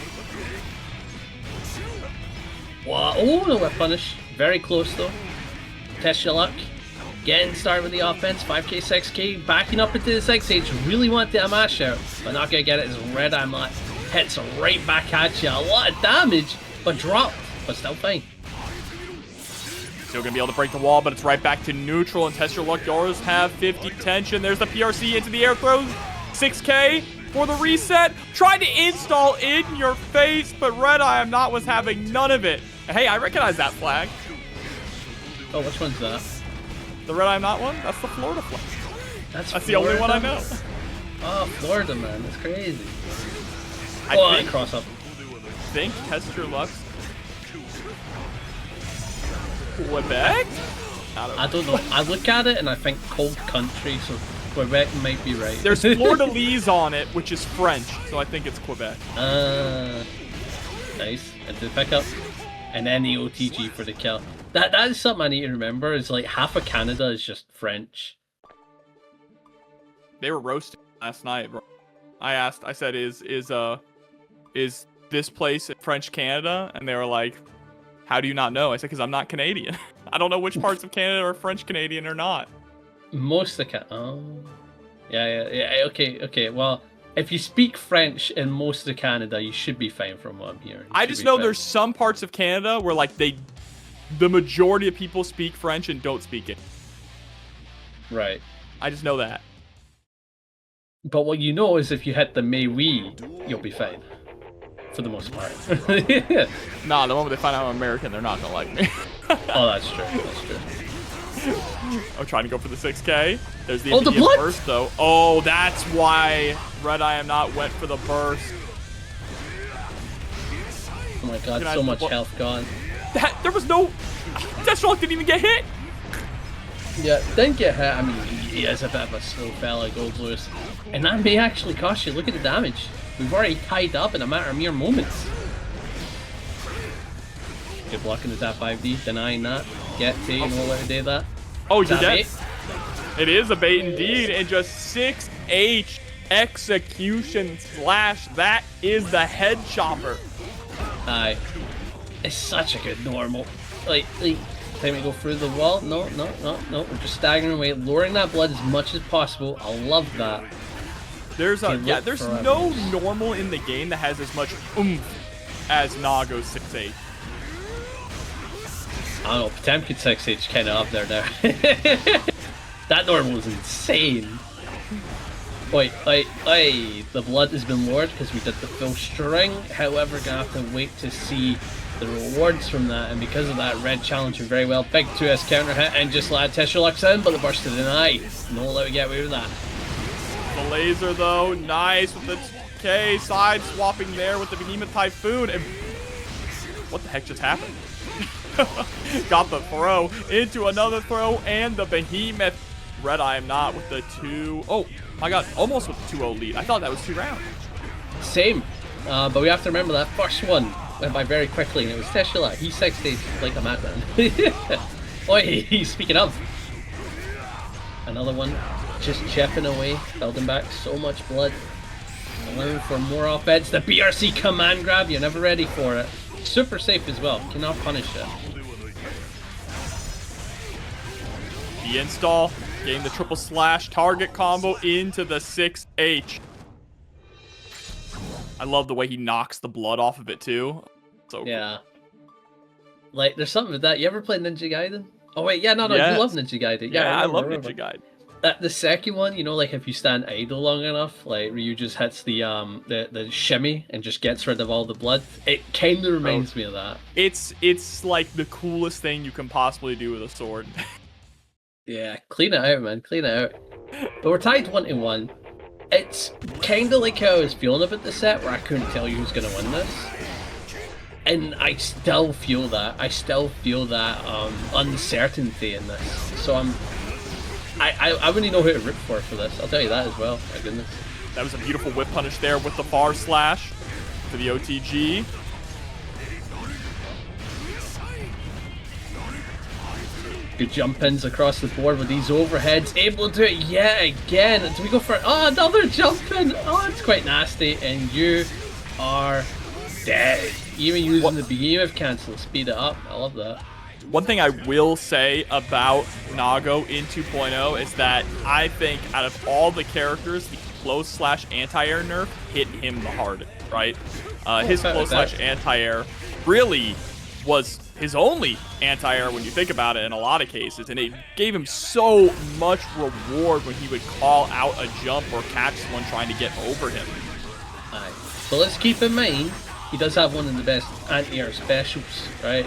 Wow. Oh, no whip punish. Very close though. Test your luck. Getting started with the offense. 5K, 6K. Backing up into the 6H. Really want the mash out, but not going to get it as RedIAmNot hits right back at you. A lot of damage, but dropped. But still fine. Still going to be able to break the wall, but it's right back to neutral. And Test Your Luck, yours have 50 tension. There's the PRC into the air throw. 6K for the reset. Tried to install in your face, but RedIAmNot was having none of it. Hey, I recognize that flag. Oh, which one's that? The RedIAmNot one? That's the Florida flag. That's the only one I know. Oh, Florida, man. That's crazy. I cross up. Think Test Your Luck. Quebec? I don't know. I look at it and I think cold country, so Quebec might be right. There's Fleur-de-Lis on it, which is French, so I think it's Quebec. Nice. Into the pickup. And then the OTG for the kill. That is something I need to remember, is like half of Canada is just French. They were roasting last night, bro. I said, is this place in French Canada? And they were like, how do you not know? I said, because I'm not Canadian. I don't know which parts of Canada are French Canadian or not. Most of yeah. Okay. Well, if you speak French in most of Canada, you should be fine from what I'm hearing. I just know there's some parts of Canada where like the majority of people speak French and don't speak it. Right. I just know that. But what you know is if you hit the May-Wee, you'll be fine. For the most part. Nah, the moment they find out I'm American, they're not gonna like me. Oh, that's true. I'm trying to go for the 6K. There's the immediate burst, though. Oh, that's why RedIAmNot went for the burst. Oh my god, so much health gone. There was no... TestYourLuck didn't even get hit. Yeah, didn't get hit. I mean, he is a bit of a slow fella, Goldlewis. And that may actually cost you. Look at the damage. We've already tied up in a matter of mere moments. Good blocking the tap 5D, denying that. Get taken, we'll let her do that. Oh, you're dead. It is a bait indeed, and just 6H execution slash. That is the head chopper. Aye. It's such a good normal. Like, time to go through the wall. No. We're just staggering away, lowering that blood as much as possible. I love that. There's no normal in the game that has as much oomph as Nago's 6H. I don't know, Potemkin 6H kind of up there now. That normal is insane. Wait, the blood has been lowered because we did the full string. However, gonna have to wait to see the rewards from that, and because of that, Red challenging very well. Big 2S counter hit and just allowed TestYourLuck in, but the burst to deny. No let me get away with that. The laser though, nice with the K side swapping there with the Behemoth Typhoon. And what the heck just happened? Got the throw into another throw and the Behemoth. RedIAmNot with the 2. Oh my god, almost with the 2-0 lead. I thought that was 2 rounds. Same, but we have to remember that first one went by very quickly, and it was TestYourLuck. He 6'd like a madman. Oi, speaking of, another one just chipping away, building back so much blood, allowing for more offense. The BRC command grab, you're never ready for it. Super safe as well, cannot punish it. The install, getting the triple slash target combo into the 6H. I love the way he knocks the blood off of it too. So yeah. Like, there's something with that. You ever played Ninja Gaiden? Oh wait, yeah, no, yes. You love Ninja Gaiden. Yeah, I love Ninja Gaiden. The second one, you know, like if you stand idle long enough, like Ryu just hits the shimmy and just gets rid of all the blood. It kind of reminds me of that. It's like the coolest thing you can possibly do with a sword. Yeah, clean it out, man, clean it out. But we're tied 1-1. It's kind of like how I was feeling about the set, where I couldn't tell you who's gonna win this. And I still feel that. I still feel that uncertainty in this. So I wouldn't know who to root for this. I'll tell you that as well. My goodness. That was a beautiful whip punish there with the bar slash for the OTG. Good jump ins across the board with these overheads. Able to do it yet again. Do we go for it? Oh, another jump in. Oh, it's quite nasty. And you are dead. Even using the Behemoth cancel, speed it up. I love that. One thing I will say about Nago in 2.0 is that I think out of all the characters, the close slash anti-air nerf hit him the hardest, right? His close slash anti-air really was his only anti-air when you think about it in a lot of cases, and it gave him so much reward when he would call out a jump or catch someone trying to get over him. Alright, so let's keep in mind, he does have one of the best anti-air specials, right?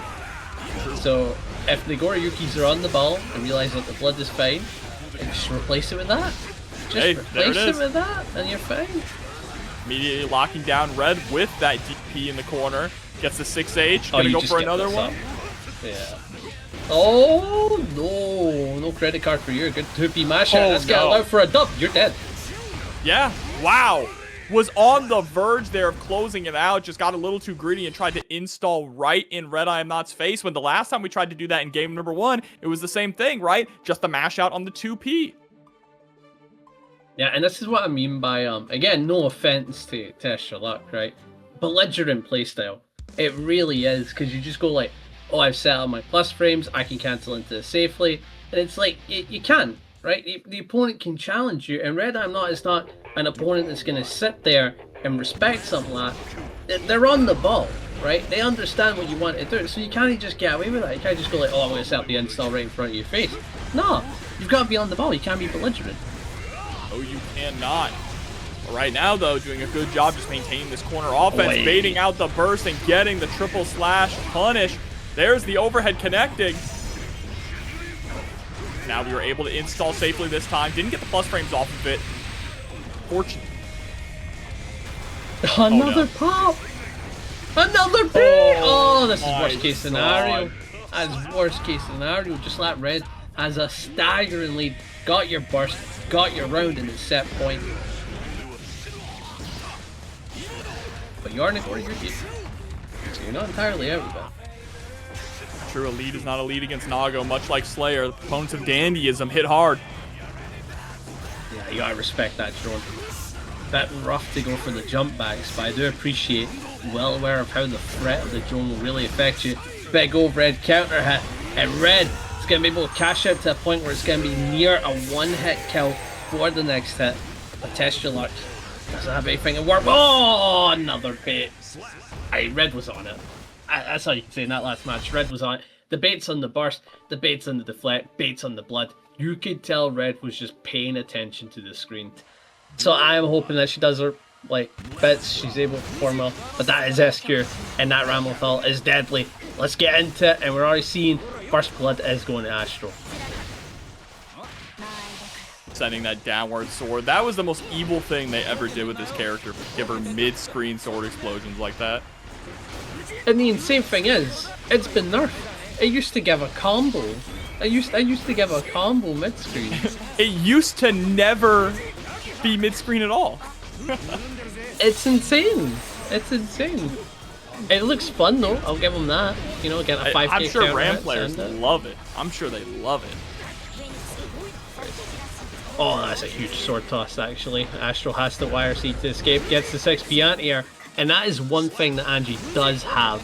So if the Nagoriyukis are on the ball and realize that the blood is fine, just replace it with that. Just replace it with that and you're fine. Immediately locking down Red with that DP in the corner. Gets the 6H. Gonna go for another one. Yeah. Oh no, no credit card for you. Good 2P mash out. Let's get allowed for a dub. You're dead. Yeah. Wow. Was on the verge there of closing it out. Just got a little too greedy and tried to install right in RedIAmNot's face. When the last time we tried to do that in game number 1, it was the same thing, right? Just a mash out on the 2P. Yeah, and this is what I mean by again, no offense to TestYourLuck, right? Belligerent playstyle. It really is, because you just go like, oh, I've set up my plus frames, I can cancel into this safely, and it's like, you can, right? The opponent can challenge you, and RedIAmNot is not an opponent that's going to sit there and respect something like that. They're on the ball, right? They understand what you want to do, so you can't just get away with that. You can't just go like, oh, I'm going to set up the install right in front of your face. No, you've got to be on the ball, you can't be belligerent. Oh, you cannot. Right now, though, doing a good job just maintaining this corner offense, baiting out the burst and getting the triple slash punish. There's the overhead connecting. Now we were able to install safely this time. Didn't get the plus frames off of it. Fortunate. Another pop! Another bait! Oh, this is worst case scenario. That's worst case scenario. Just like Red has a staggering lead. Got your burst, got your round in the set point. But you are Nagoriyuki, so you're not entirely out of it. True, a lead is not a lead against Nago. Much like Slayer, the proponents of dandyism hit hard. You gotta respect that drone. Bit rough to go for the jump backs, but I do appreciate, well aware of how the threat of the drone will really affect you. Big old red counter hit, and red is going to be able to cash out to a point where it's going to be near a one-hit kill for the next hit. But test your luck. Doesn't have anything to work. Oh, another bait. Red was on it. That's all you can say in that last match. Red was on it. The bait's on the burst, the bait's on the deflect, bait's on the blood. You could tell Red was just paying attention to the screen. So I am hoping that she does her bits, she's able to perform well. But that is SQ, and that Ramlethal is deadly. Let's get into it, and we're already seeing first blood is going to Astral. Sending that downward sword. That was the most evil thing they ever did with this character. Give her mid-screen sword explosions like that. And the insane thing is, it's been nerfed. It used to give a combo. I used to give a combo mid-screen. It used to never be mid-screen at all. It's insane. It's insane. It looks fun though. I'll give them that. You know, get a 5k. I'm sure Ram players love it. I'm sure they love it. Oh, that's a huge sword toss actually. Astral has to YRC to escape, gets the 6p anti-air, and that is one thing that Anji does have.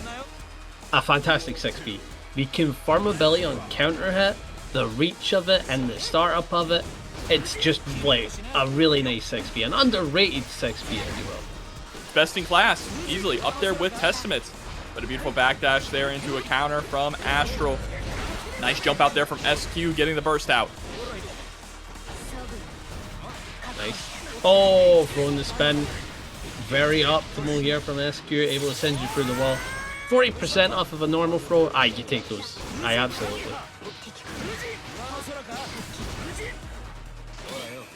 A fantastic 6p. The confirmability on counter hit, the reach of it, and the startup of it. It's just like a really nice 6p, an underrated 6p as well. Best in class, easily up there with Testaments. But a beautiful backdash there into a counter from Astral. Nice jump out there from SQ, getting the burst out. Nice. Oh, throwing the spin. Very optimal here from SQ, able to send you through the wall. 40% off of a normal throw. You take those. Absolutely.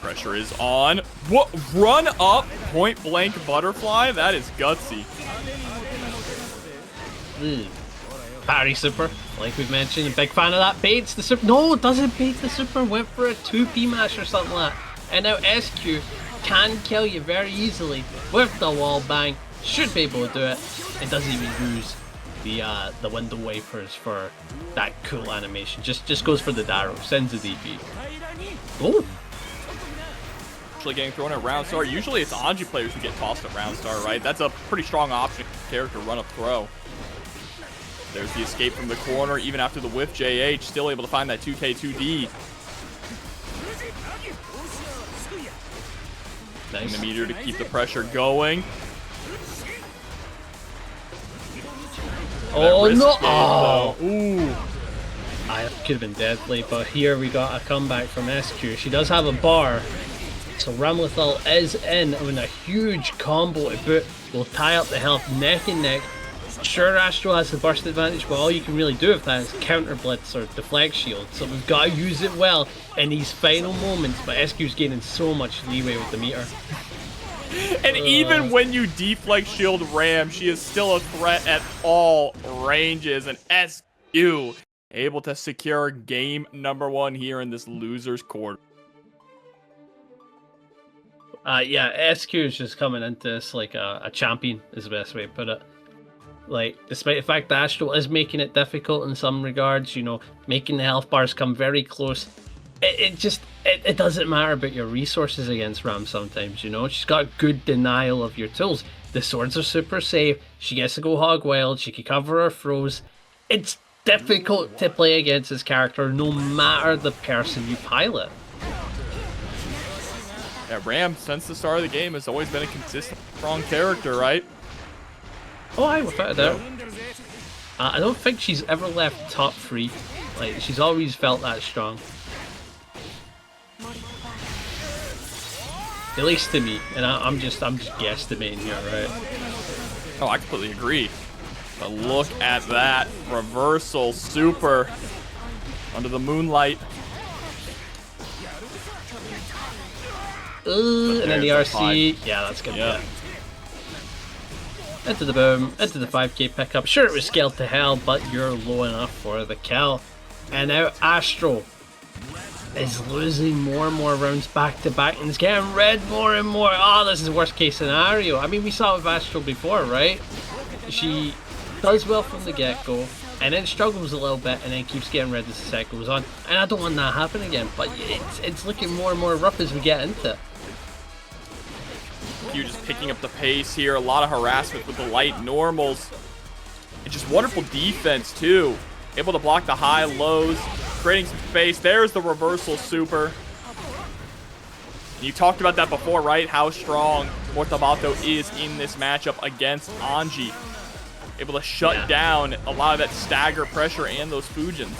Pressure is on. What? Run up point blank butterfly? That is gutsy. Parry super, like we've mentioned. A big fan of that. Baits the super. No, it doesn't bait the super. Went for a 2p mash or something like that. And now SQ can kill you very easily with the wall bang. Should be able to do it. It doesn't even use the window wipers for that cool animation. Just goes for the Darrow. Sends the DP. Oh. Getting thrown at round star. Usually it's Anji players who get tossed at round star, right? That's a pretty strong option. Character run up throw. There's the escape from the corner, even after the whiff. JH still able to find that 2K2D. Nice. The meter to keep the pressure going. Oh no! Oh. Ooh. I could have been deadly, but here we got a comeback from SQ. She does have a bar. So Ramlethal is in with a huge combo to boot. Will tie up the health neck and neck. Sure, Astral has the burst advantage, but all you can really do with that is counter blitz or deflect shield. So we've got to use it well in these final moments. But SQ's gaining so much leeway with the meter. And even when you deflect shield Ram, she is still a threat at all ranges. And SQ able to secure game number 1 here in this loser's quarter. Yeah, SQ is just coming into this like a champion is the best way to put it. Like, despite the fact that Astral is making it difficult in some regards, you know, making the health bars come very close, it doesn't matter about your resources against Ram sometimes, you know. She's got good denial of your tools. The swords are super safe. She gets to go hog wild. She can cover her throws. It's difficult to play against this character no matter the person you pilot. Yeah, Ram, since the start of the game, has always been a consistent, strong character, right? Oh, without a doubt. I don't think she's ever left top 3. Like, she's always felt that strong. At least to me, and I'm just guesstimating here, right? Oh, I completely agree. But look at that reversal super under the moonlight. And then the RC. Yeah, that's good. Yeah. Into the boom, into the 5k pickup. Sure, it was scaled to hell, but you're low enough for the kill. And now Astral is losing more and more rounds back to back, and it's getting red more and more. Oh, this is worst case scenario. I mean, we saw it with Astral before, right? She does well from the get-go, and then struggles a little bit, and then keeps getting red as the set goes on. And I don't want that to happen again, but it's looking more and more rough as we get into it. Q just picking up the pace here. A lot of harassment with the light normals. And just wonderful defense, too. Able to block the high lows, creating some space. There's the reversal super. You talked about that before, right? How strong Mortabato is in this matchup against Anji. Able to shut down a lot of that stagger pressure and those Fujins.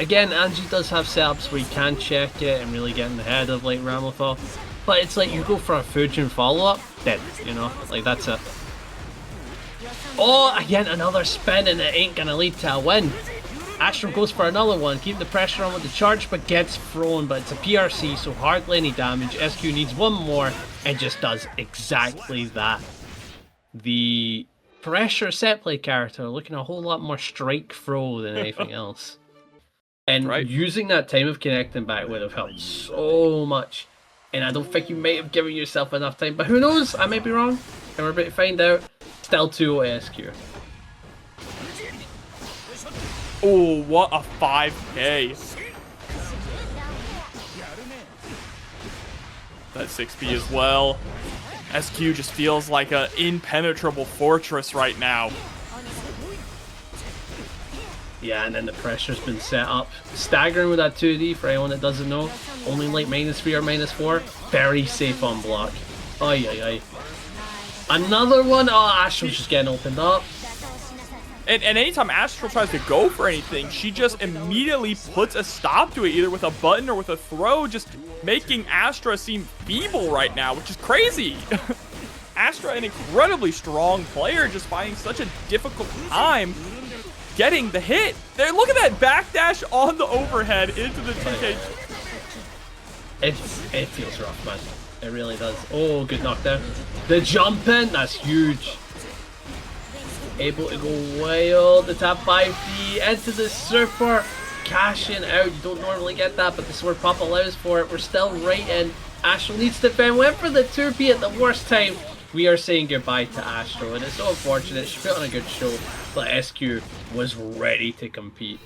Again, Anji does have setups where you can check it and really get in the head of like Ramlethal. But it's like you go for a Fujin follow-up, dead, you know? Like that's it. Oh, again, another spin, and it ain't gonna lead to a win. Astral goes for another one, keeping the pressure on with the charge, but gets thrown. But it's a PRC, so hardly any damage. SQ needs one more, and just does exactly that. The pressure set play character looking a whole lot more strike throw than anything else. And using that time of connecting back would have helped so much. And I don't think you might have given yourself enough time, but who knows? I might be wrong, and we're about to find out. Still 2-0 SQ. Oh, what a 5K. That 6P as well. SQ just feels like an impenetrable fortress right now. Yeah, and then the pressure's been set up. Staggering with that 2D, for anyone that doesn't know. Only like -3 or -4. Very safe on block. Ay, ay, ay. Another one. Oh, Astral's just getting opened up. And anytime Astral tries to go for anything, she just immediately puts a stop to it, either with a button or with a throw, just making Astra seem feeble right now, which is crazy. Astra, an incredibly strong player, just finding such a difficult time getting the hit. There, look at that backdash on the overhead into the 2K. It feels rough, man. It really does. Oh, good knockdown. The jump in, that's huge. Able to go wild, the tap 5D into the super, cashing out. You don't normally get that, but the sword pop allows for it. We're still right in. Astral needs to defend, went for the 2P at the worst time. We are saying goodbye to Astral, and it's so unfortunate. She put on a good show, but SQ was ready to compete.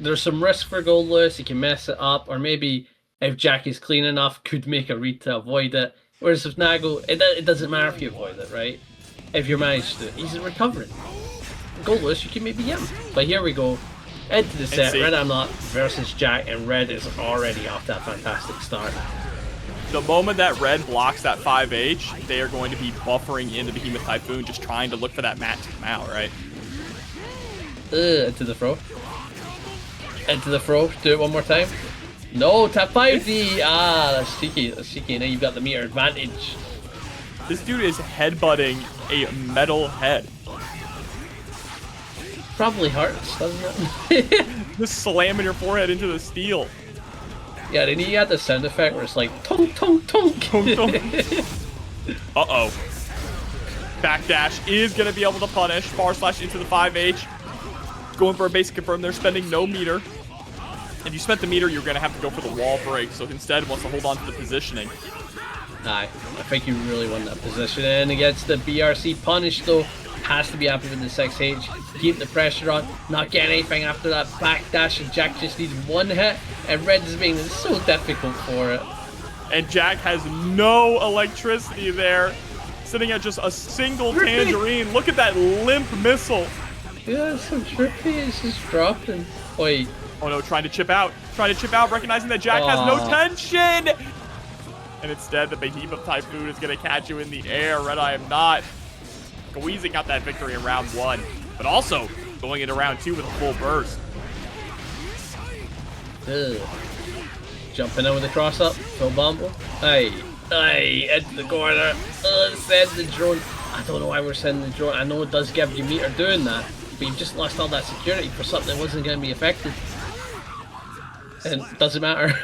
There's some risk for Goldlewis, he can mess it up, or maybe if Jack is clean enough, could make a read to avoid it. Whereas if Nago, it doesn't matter if you avoid it, right? If you're managed to, he's recovering. Goldlewis, you can maybe him. But here we go. Into the set, RedIAmNot versus Jack, and Red is already off that fantastic start. The moment that Red blocks that 5H, they are going to be buffering into Behemoth Typhoon, just trying to look for that mat to come out, right? Into the throw. Into the throw. Do it one more time. No, tap 5D. Ah, that's cheeky. That's cheeky. Now you've got the meter advantage. This dude is headbutting a metal head. Probably hurts, doesn't it? Just slamming your forehead into the steel. Yeah, then you got the sound effect where it's like tonk tonk tonk. Tonk, tonk. Uh-oh. Backdash is going to be able to punish. Far slash into the 5H. Going for a basic confirm. They're spending no meter. If you spent the meter, you're going to have to go for the wall break. So instead, wants to hold on to the positioning. Aye, I think you really want that position in against the BRC punish though. Has to be happy with the 6H. Keep the pressure on, not getting anything after that backdash, and Jack just needs one hit, and Red is being so difficult for it. And Jack has no electricity there, sitting at just a single tangerine. Look at that limp missile. Yeah, it's so trippy, it's just dropping. Wait. Oh no, trying to chip out, recognizing that Jack has no tension! And instead, the Behemoth Typhoon is going to catch you in the air. RedIAmNot squeezing out that victory in round 1, but also going into round 2 with a full burst. Jumping in with the cross up, full bumble. Hey, into the corner. Send the drone. I don't know why we're sending the drone. I know it does give you meter doing that, but you've just lost all that security for something that wasn't going to be affected. And it doesn't matter.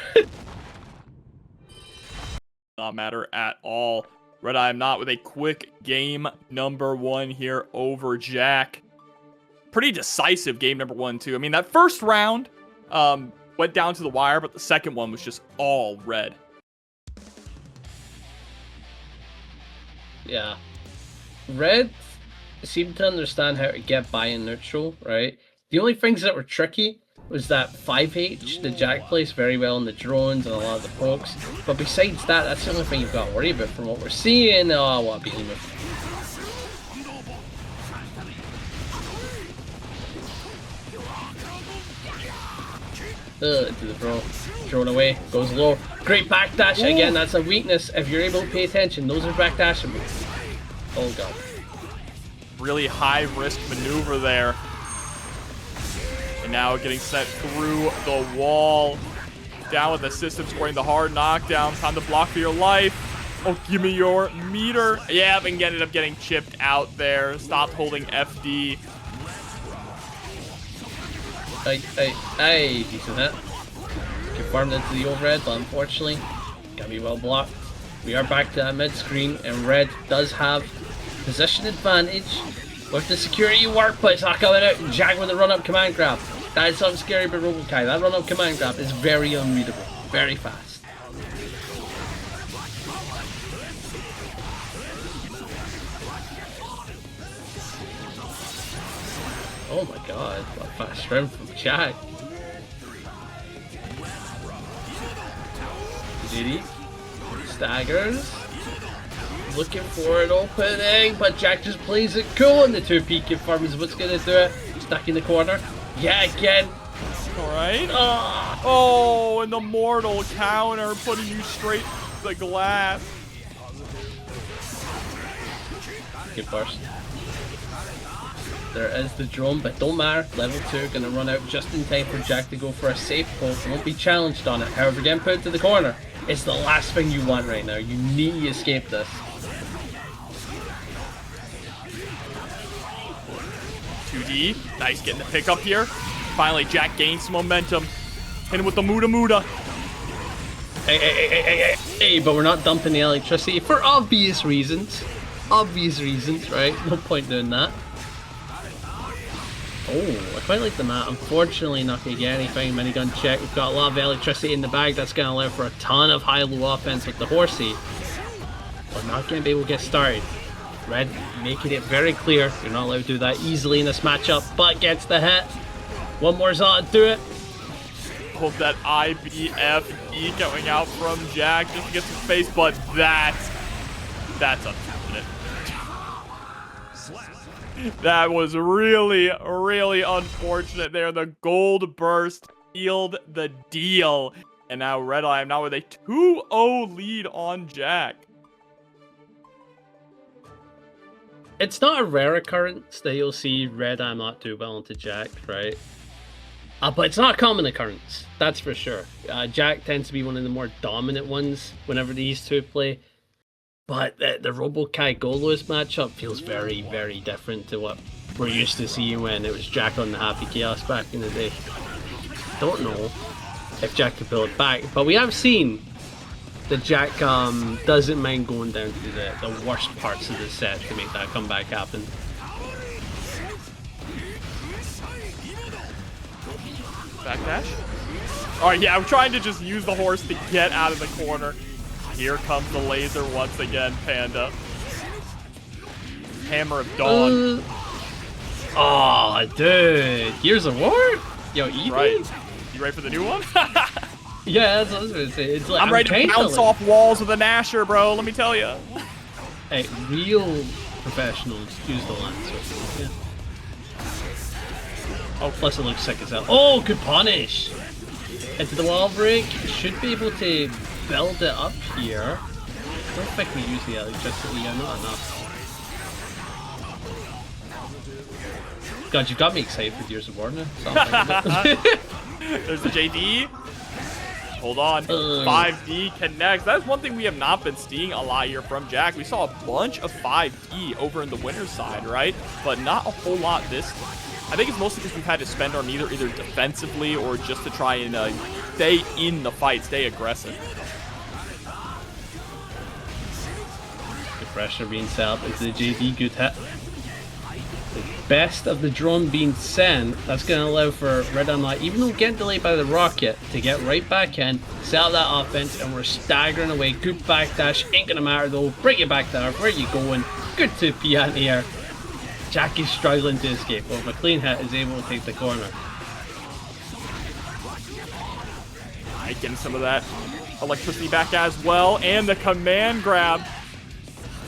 Not matter at all. RedIAmNot with a quick game number 1 here over Jack. Pretty decisive game number 1 too. I mean, that first round went down to the wire, but the second one was just all red. Yeah. Red seem to understand how to get by in neutral, right? The only things that were tricky was that 5H, the Jack plays very well in the drones and a lot of the pokes. But besides that, that's the only thing you've got to worry about from what we're seeing. Oh, what a behemoth. Into the throw. Thrown away. Goes low. Great backdash. Ooh. Again, that's a weakness. If you're able to pay attention, those are backdashing moves. Oh, God. Really high risk maneuver there. And now getting sent through the wall. Down with the system, scoring the hard knockdown. Time to block for your life. Oh, give me your meter. Yeah, and ended up getting chipped out there. Stopped holding FD. Hey, decent hit. Confirmed into the overhead, but unfortunately, can be well blocked. We are back to that mid screen, and Red does have position advantage with the security work, but it's not coming out. Jag with the run-up command grab. That is something scary about Robo-Ky. That run-up command grab is very unreadable, very fast. Oh my god, what fast strength from Jag. GD staggers. Looking for an opening, but Jack just plays it cool, and the 2P confirms what's going to do it. Stuck in the corner. Yeah, again. Alright. Oh, and the mortal counter, putting you straight to the glass. Good burst. There is the drone, but don't matter. Level 2 going to run out just in time for Jack to go for a safe poke. Won't be challenged on it. However, getting put to the corner is the last thing you want right now. You need to escape this. 2D. Nice getting the pick up here. Finally, Jack gains some momentum. Hit him with the Muda Muda. Hey, but we're not dumping the electricity for obvious reasons. Obvious reasons, right? No point doing that. Oh, I quite like the mat. Unfortunately, not going to get anything. Minigun check. We've got a lot of electricity in the bag. That's going to allow for a ton of high-low offense with the horsey. But not going to be able to get started. Red making it very clear you're not allowed to do that easily in this matchup, but gets the hit. One more shot to do it. Hold that IBFE going out from Jack just to get some space, but that's unfortunate. That was really, really unfortunate there. The gold burst sealed the deal. And now RedIAmNot with a 2-0 lead on Jack. It's not a rare occurrence that you'll see RedIAmNot do well into Jack, right? But it's not a common occurrence, that's for sure. Jack tends to be one of the more dominant ones whenever these two play. But the Robo-Ky Goldlewis matchup feels very, very different to what we're used to seeing when it was Jack on the Happy Chaos back in the day. Don't know if Jack could pull it back, but we have seen that Jack doesn't mind going down to the worst parts of the set to make that comeback happen. Backdash? Alright, yeah, I'm trying to just use the horse to get out of the corner. Here comes the laser once again, Panda. Hammer of Dawn. Oh, dude. Gears of War? Yo, eat right. You ready for the new one? Yeah, that's what I was going to say. It's like, I'm ready to bounce off walls with a Nasher, bro. Let me tell you. Hey, real professionals use the Lancer. Yeah. Oh, plus it looks sick as hell. Oh, good punish! Into the wall break. Should be able to build it up here. I don't think we use the electricity. Yeah, not enough. God, you've got me excited for Gears of War now. There's the JD. Hold on. 5D connects. That's one thing we have not been seeing a lot here from Jack. We saw a bunch of 5D over in the winner's side, right? But not a whole lot this time. I think it's mostly because we've had to spend our meter either defensively or just to try and stay in the fight, stay aggressive. The pressure being set up into the JD, good hit. The best of the drone being sent, that's going to allow for RedIAmNot, even though getting delayed by the rocket, to get right back in, set up that offense, and we're staggering away. Good backdash, ain't going to matter though. Bring you back there. Where are you going? Good 2P out here. Jack is struggling to escape. Well, McLean hit is able to take the corner. Right, getting some of that electricity back as well. And the command grab.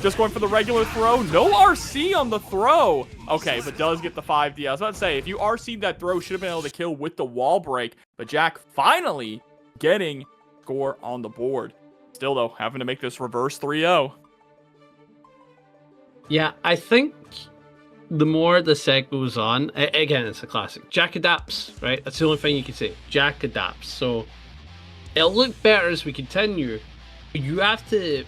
Just going for the regular throw. No RC on the throw. Okay, but does get the 5D. I was about to say, if you RC'd that throw, should have been able to kill with the wall break. But Jack finally getting score on the board. Still, though, having to make this reverse 3-0. Yeah, I think the more the set goes on, again, it's a classic. Jack adapts, right? That's the only thing you can say. Jack adapts. So it'll look better as we continue. You have to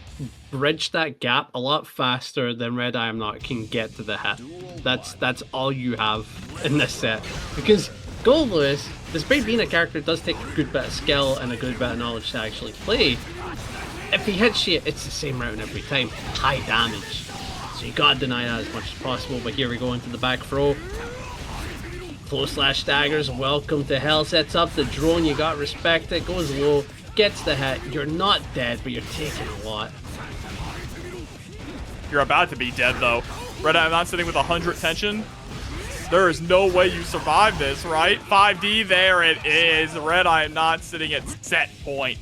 bridge that gap a lot faster than RedIAmNot can get to the hit. That's all you have in this set. Because Goldlewis, despite being a character, does take a good bit of skill and a good bit of knowledge to actually play. If he hits you, it's the same round every time. High damage. So you gotta deny that as much as possible, but here we go into the back throw. Close slash daggers, welcome to hell. Sets up the drone, you gotta respect it. Goes low, gets the hit. You're not dead, but you're taking a lot. You're about to be dead, though. RedIAmNot sitting with 100 tension. There is no way you survive this, right? 5D, there it is. RedIAmNot sitting at set point.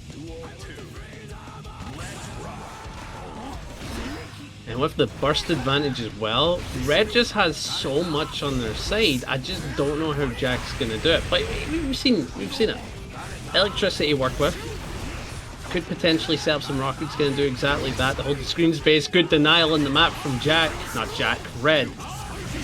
And with the burst advantage as well, Red just has so much on their side. I just don't know how Jack's gonna do it. But we've seen it. Electricity work with. Could potentially set up some rockets, gonna do exactly that. To hold the screen space, good denial on the map from Jack. Not Jack, Red.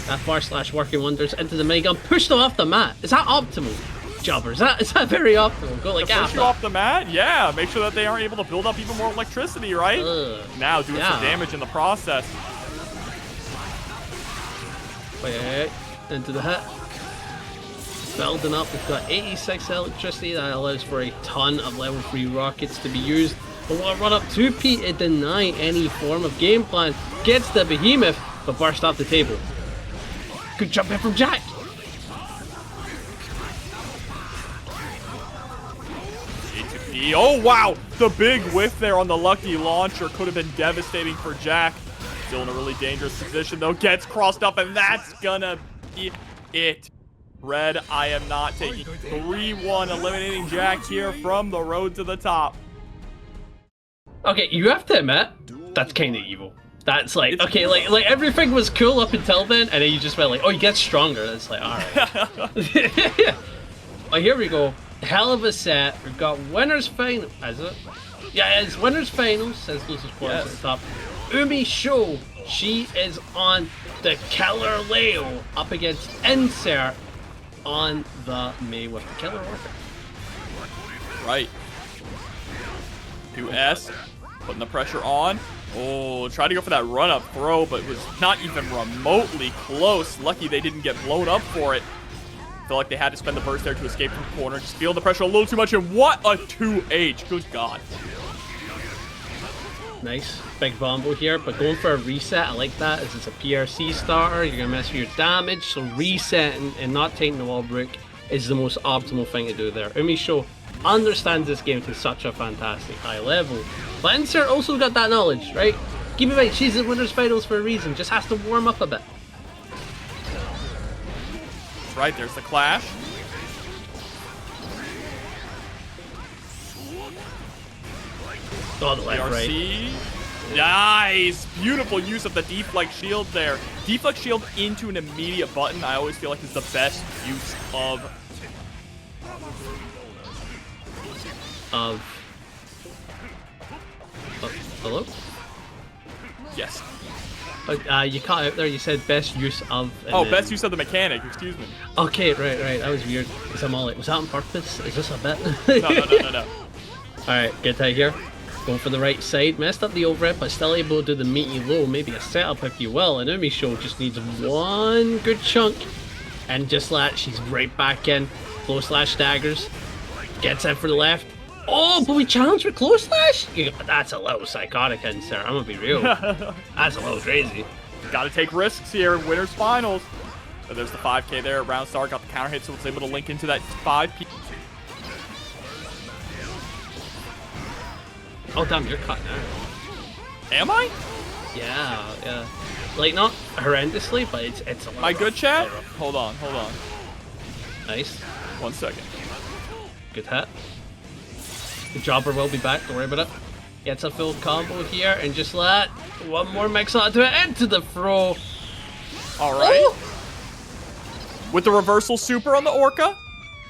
That far slash working wonders into the minigun. Pushed off the mat. Is that optimal? Jobber, is that very optimal? Go like push you off the mat? Yeah, make sure that they aren't able to build up even more electricity, right? Now doing some damage in the process. Wait, into the hit. Building up, we've got 86 electricity. That allows for a ton of level 3 rockets to be used. But we'll run up 2P to deny any form of game plan. Gets the behemoth, but burst off the table. Good jump in from Jack. Oh, wow! The big whiff there on the lucky launcher could have been devastating for Jack. Still in a really dangerous position, though. Gets crossed up, and that's gonna be it. RedIAmNot taking 3-1, eliminating Jack here from the road to the top. Okay, you have to admit, that's kind of evil. That's like, okay, like everything was cool up until then, and then you just went like, oh, you get stronger. It's like, alright. Oh, here we go. Hell of a set. We've got winners final. Is it? Yeah, it's winners finals. Says losers quarters at the top. UMISHO. She is on the Killer Leo up against Insert on the May with the Killer Orca. Right. 2S. Putting the pressure on. Oh, tried to go for that run-up throw, but was not even remotely close. Lucky they didn't get blown up for it. Feel like they had to spend the burst there to escape from the corner. Just feel the pressure a little too much, and what a 2H. Good God. Nice. Big Bombo here, but going for a reset, I like that, as it's a PRC starter. You're going to mess with your damage, so resetting and not taking the wall break is the most optimal thing to do there. UMISHO understands this game to such a fantastic high level. But Insert also got that knowledge, right? Keep in mind, she's in winners finals for a reason, just has to warm up a bit. Right, there's the clash. Oh, the left, right. Nice! Beautiful use of the deflect shield there. Deflect shield into an immediate button, I always feel like is the best use of... Hello? Yes. You cut out there, you said best use of... Oh, best use of the mechanic, excuse me. Okay, right, that was weird. Because I'm all like, was that on purpose? Is this a bit? No. Alright, good tie here. Going for the right side. Messed up the overhead, but still able to do the meaty low. Maybe a setup, if you will. And UMISHO just needs one good chunk. And just that, she's right back in. Close slash daggers. Gets in for the left. Oh, but we challenged with close slash? That's a little psychotic, Insert. I'm gonna be real. That's a little crazy. Gotta take risks here. Winners finals. So there's the 5K there. Round Star got the counter hit, so it's able to link into that 5P. Oh, damn, you're cut now. Am I? Yeah. Like, not horrendously, but it's a lot. My good chat? rough. Hold on. Nice. 1 second. Good hit. The jobber will be back, don't worry about it. Gets a full combo here, and just that. One more mix onto it, into the throw. Alright. Oh! With the reversal super on the Orca.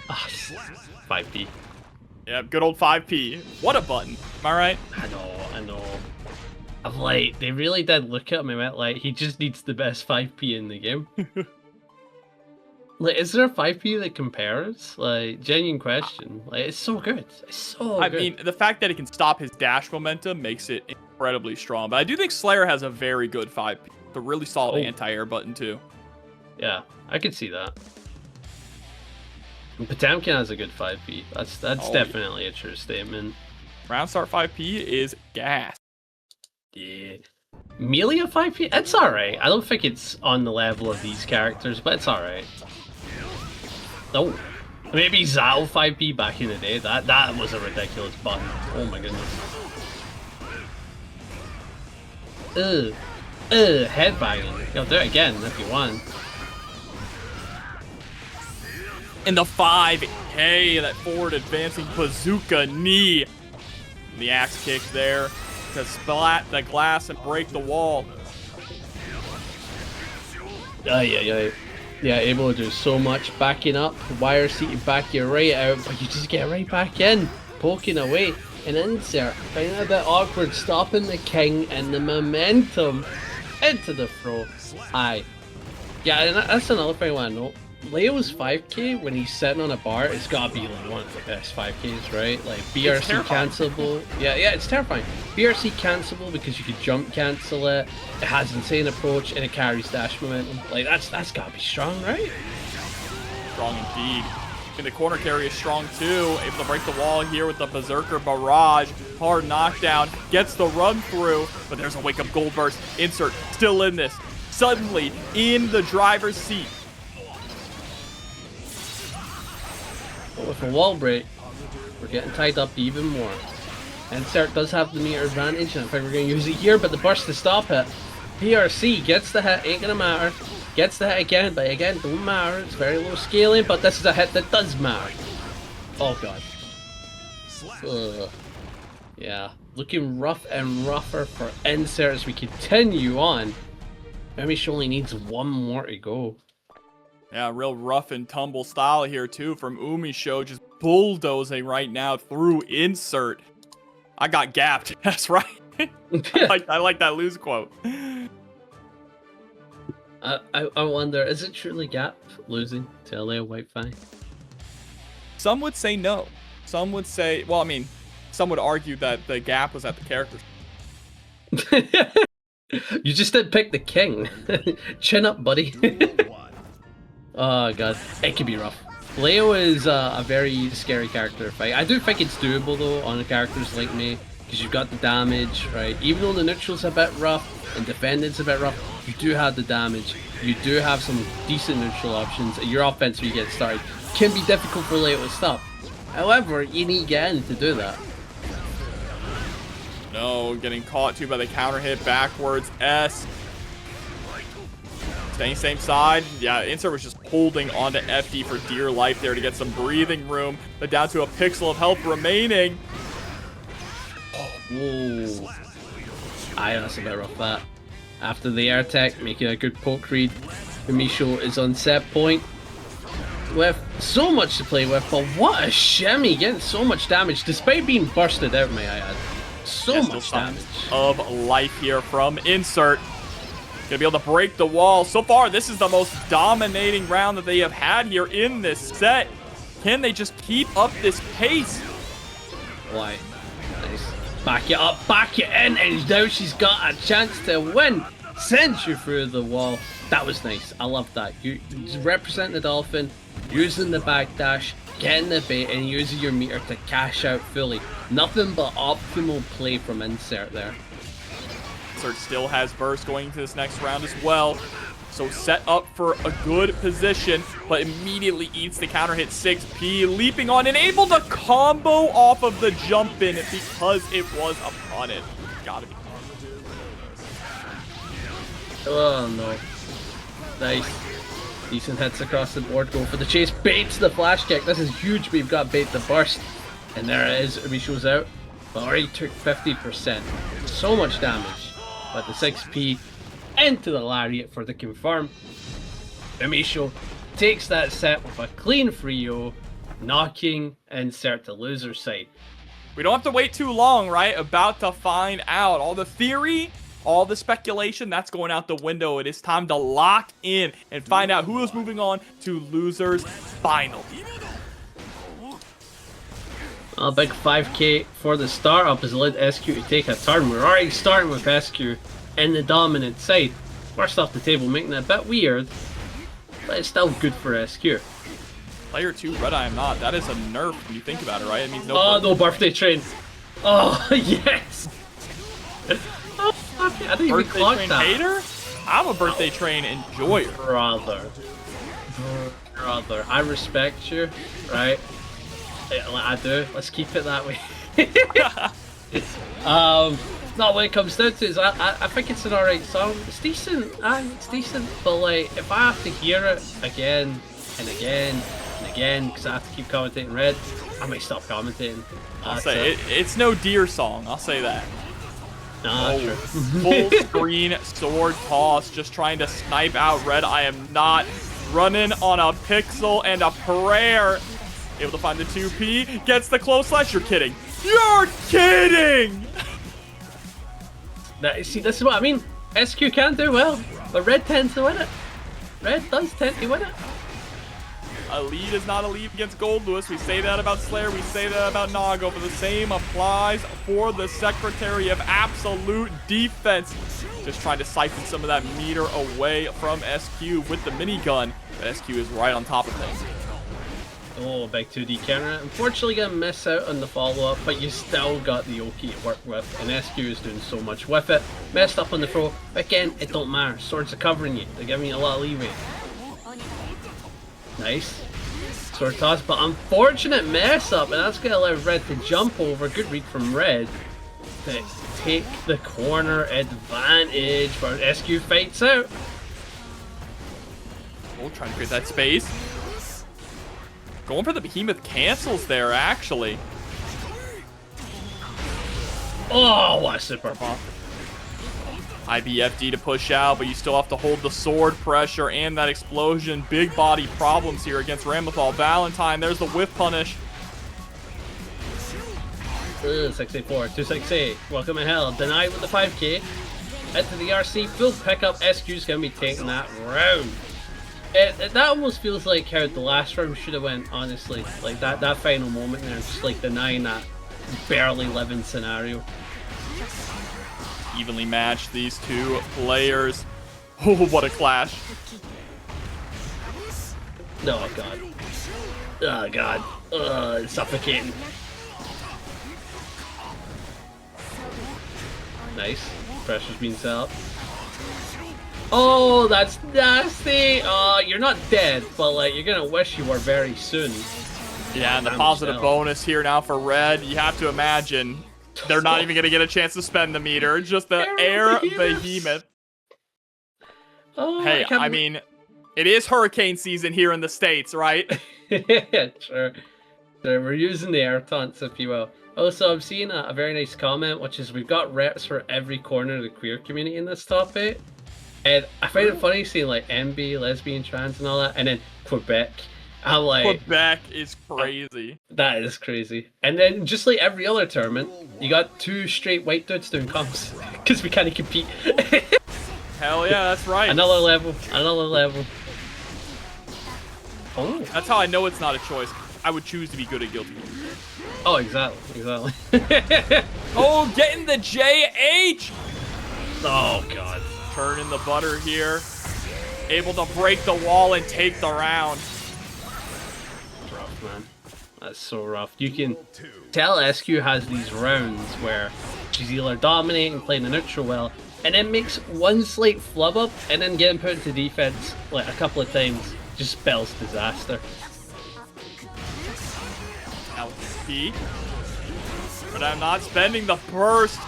5p. Yeah, good old 5p. What a button. Am I right? I know. I'm like, they really did look at him and went like, he just needs the best 5p in the game. Like, is there a 5p that compares? Like, genuine question. Like, it's so good. It's so good. I mean, the fact that it can stop his dash momentum makes it incredibly strong. But I do think Slayer has a very good 5p. The really solid anti-air button, too. Yeah, I could see that. And Potemkin has a good 5p. That's definitely a true statement. Round start 5p is gas. Yeah. Melia 5p? It's alright. I don't think it's on the level of these characters, but it's alright. Oh. Maybe Zal 5p back in the day. That was a ridiculous button. Oh my goodness. Headbanging. You'll do it again if you want. In the 5K, that forward advancing bazooka knee. The axe kick there to splat the glass and break the wall. Yeah, able to do so much backing up, wire seated back you right out, but you just get right back in, poking away, and insert. Finding it a bit awkward, stopping the king and the momentum into the throw. Aye. Yeah, and that's another thing I want to note. Leo's 5k, when he's sitting on a bar, it's gotta be like one of the best 5ks, right? Like BRC cancelable. Yeah, it's terrifying. BRC cancelable because you could jump cancel it. It has insane approach and it carries dash momentum. Like that's gotta be strong, right? Strong indeed. And the corner carry is strong too. Able to break the wall here with the Berserker Barrage. Hard knockdown. Gets the run through, but there's a wake up gold burst. Insert still in this. Suddenly in the driver's seat. With a wall break, we're getting tied up even more. Insert does have the meter advantage, and I think we're going to use it here, but the burst to stop it. PRC gets the hit, ain't going to matter. Gets the hit again, but again, don't matter. It's very low scaling, but this is a hit that does matter. Oh god. Yeah, looking rough and rougher for Insert as we continue on. UMISHO only needs one more to go. Yeah, real rough and tumble style here too from UMISHO, just bulldozing right now through Insert. I got gapped. That's right. I like that lose quote. I wonder, is it truly gap losing to LA Wi-Fi? Some would say no. Some would say, well, I mean, some would argue that the gap was at the characters. You just didn't pick the king. Chin up, buddy. Oh god, it can be rough. Leo is a very scary character to fight. I do think it's doable though on characters like me, because you've got the damage, right? Even though the neutral's a bit rough and defending's a bit rough, you do have the damage. You do have some decent neutral options. Your offense when you get started can be difficult for Leo to stop. However, you need to get in to do that. No, getting caught too by the counter hit backwards. S. Staying same side. Yeah, Insert was just holding onto FD for dear life there to get some breathing room. But down to a pixel of health remaining. Whoa. Aye, that's a bit rough that. After the air tech, making a good poke read. UMISHO is on set point. With so much to play with, but what a shimmy, getting so much damage despite being bursted out, may I add. So much damage. Of life here from Insert. Gonna be able to break the wall. So far, this is the most dominating round that they have had here in this set. Can they just keep up this pace? Why? Nice. Back it up, back it in, and now she's got a chance to win. Sends you through the wall. That was nice. I love that. You represent the Dolphin, using the backdash, getting the bait, and using your meter to cash out fully. Nothing but optimal play from Insert there. Insert still has burst going into this next round as well. So set up for a good position, but immediately eats the counter hit 6P, leaping on and able to combo off of the jump in because it was upon it. Gotta be. Oh no. Nice. Decent hits across the board. Go for the chase. Baits the flash kick. This is huge. We've got bait the burst. And there it is. UMISHO's out. But already took 50%. So much damage. But the 6p into the lariat for the confirm. UMISHO takes that set with a clean 3-0, knocking insert to loser's side. We don't have to wait too long, right? About to find out. All the theory, all the speculation, that's going out the window. It is time to lock in and find out who is moving on to losers final. A big 5k for the startup has led SQ to take a turn. We're already starting with SQ in the dominant side. First off the table, making it a bit weird, but it's still good for SQ. Player 2, RedIAmNot. That is a nerf when you think about it, right? It means no. Oh, no birthday train. Oh, yes. Oh, fuck it. I didn't even Birthday clock train that. hater? I'm a birthday train enjoyer. Brother, I respect you, right? I do. Let's keep it that way. No, when it comes down to it, I think it's an alright song. It's decent, it's decent. But like, if I have to hear it again and again and again, because I have to keep commentating Red, I might stop commentating. I'll say it's no deer song. I'll say that. Nah, true. Full screen sword toss, just trying to snipe out RedIAmNot, running on a pixel and a prayer. Able to find the 2p, gets the close slash. You're kidding. You're kidding! Now, see, this is what I mean. SQ can do well, but Red tends to win it. Red does tend to win it. A lead is not a lead against Goldlewis. We say that about Slayer, we say that about Nago, but the same applies for the Secretary of Absolute Defense. Just trying to siphon some of that meter away from SQ with the minigun. But SQ is right on top of things. Oh, big 2D counter. Unfortunately gonna miss out on the follow-up, but you still got the Oki to work with, and SQ is doing so much with it. Messed up on the throw, but again, it don't matter. Swords are covering you. They're giving you a lot of leeway. Nice. Sword toss, but unfortunate mess up, and that's gonna allow Red to jump over. Good read from Red to take the corner advantage, but SQ fights out. Oh, trying to create that space. Going for the behemoth cancels there, actually. Oh, what a super. IBFD to push out, but you still have to hold the sword pressure and that explosion. Big body problems here against Ramlethal. Valentine, there's the whiff punish. 684, 268. Welcome in hell. Denied with the 5k. Head to the RC. Full pickup. SQ's going to be taking that round. That almost feels like how the last round should have went, honestly. Like that final moment there, just like denying that barely living scenario. Evenly matched, these two players. Oh, what a clash. Oh god. Oh god. It's suffocating. Nice. Pressure's being set up. Oh, that's nasty! You're not dead, but like, you're gonna wish you were very soon. Yeah, and the positive bonus here now for Red, you have to imagine they're not even gonna get a chance to spend the meter. Just the air behemoth. Oh, hey, I mean, it is hurricane season here in the States, right? Sure. So we're using the air taunts, if you will. Also, I'm seeing a very nice comment, which is we've got reps for every corner of the queer community in this top 8. And I find it funny seeing like MB, lesbian, trans and all that, and then Quebec. I'm like... Quebec is crazy. That is crazy. And then just like every other tournament, you got 2 straight white dudes doing comps. Because we can't compete. Hell yeah, that's right. Another level. Another level. Oh. That's how I know it's not a choice. I would choose to be good at Guilty. Oh, exactly. Exactly. Oh, getting the JH! Oh, God. Turning the butter here. Able to break the wall and take the round. Rough, man. That's so rough. You can tell SQ has these rounds where she's either dominating, playing the neutral well, and then makes one slight flub up, and then getting put into defense like a couple of times just spells disaster. LP. But I'm not spending the burst.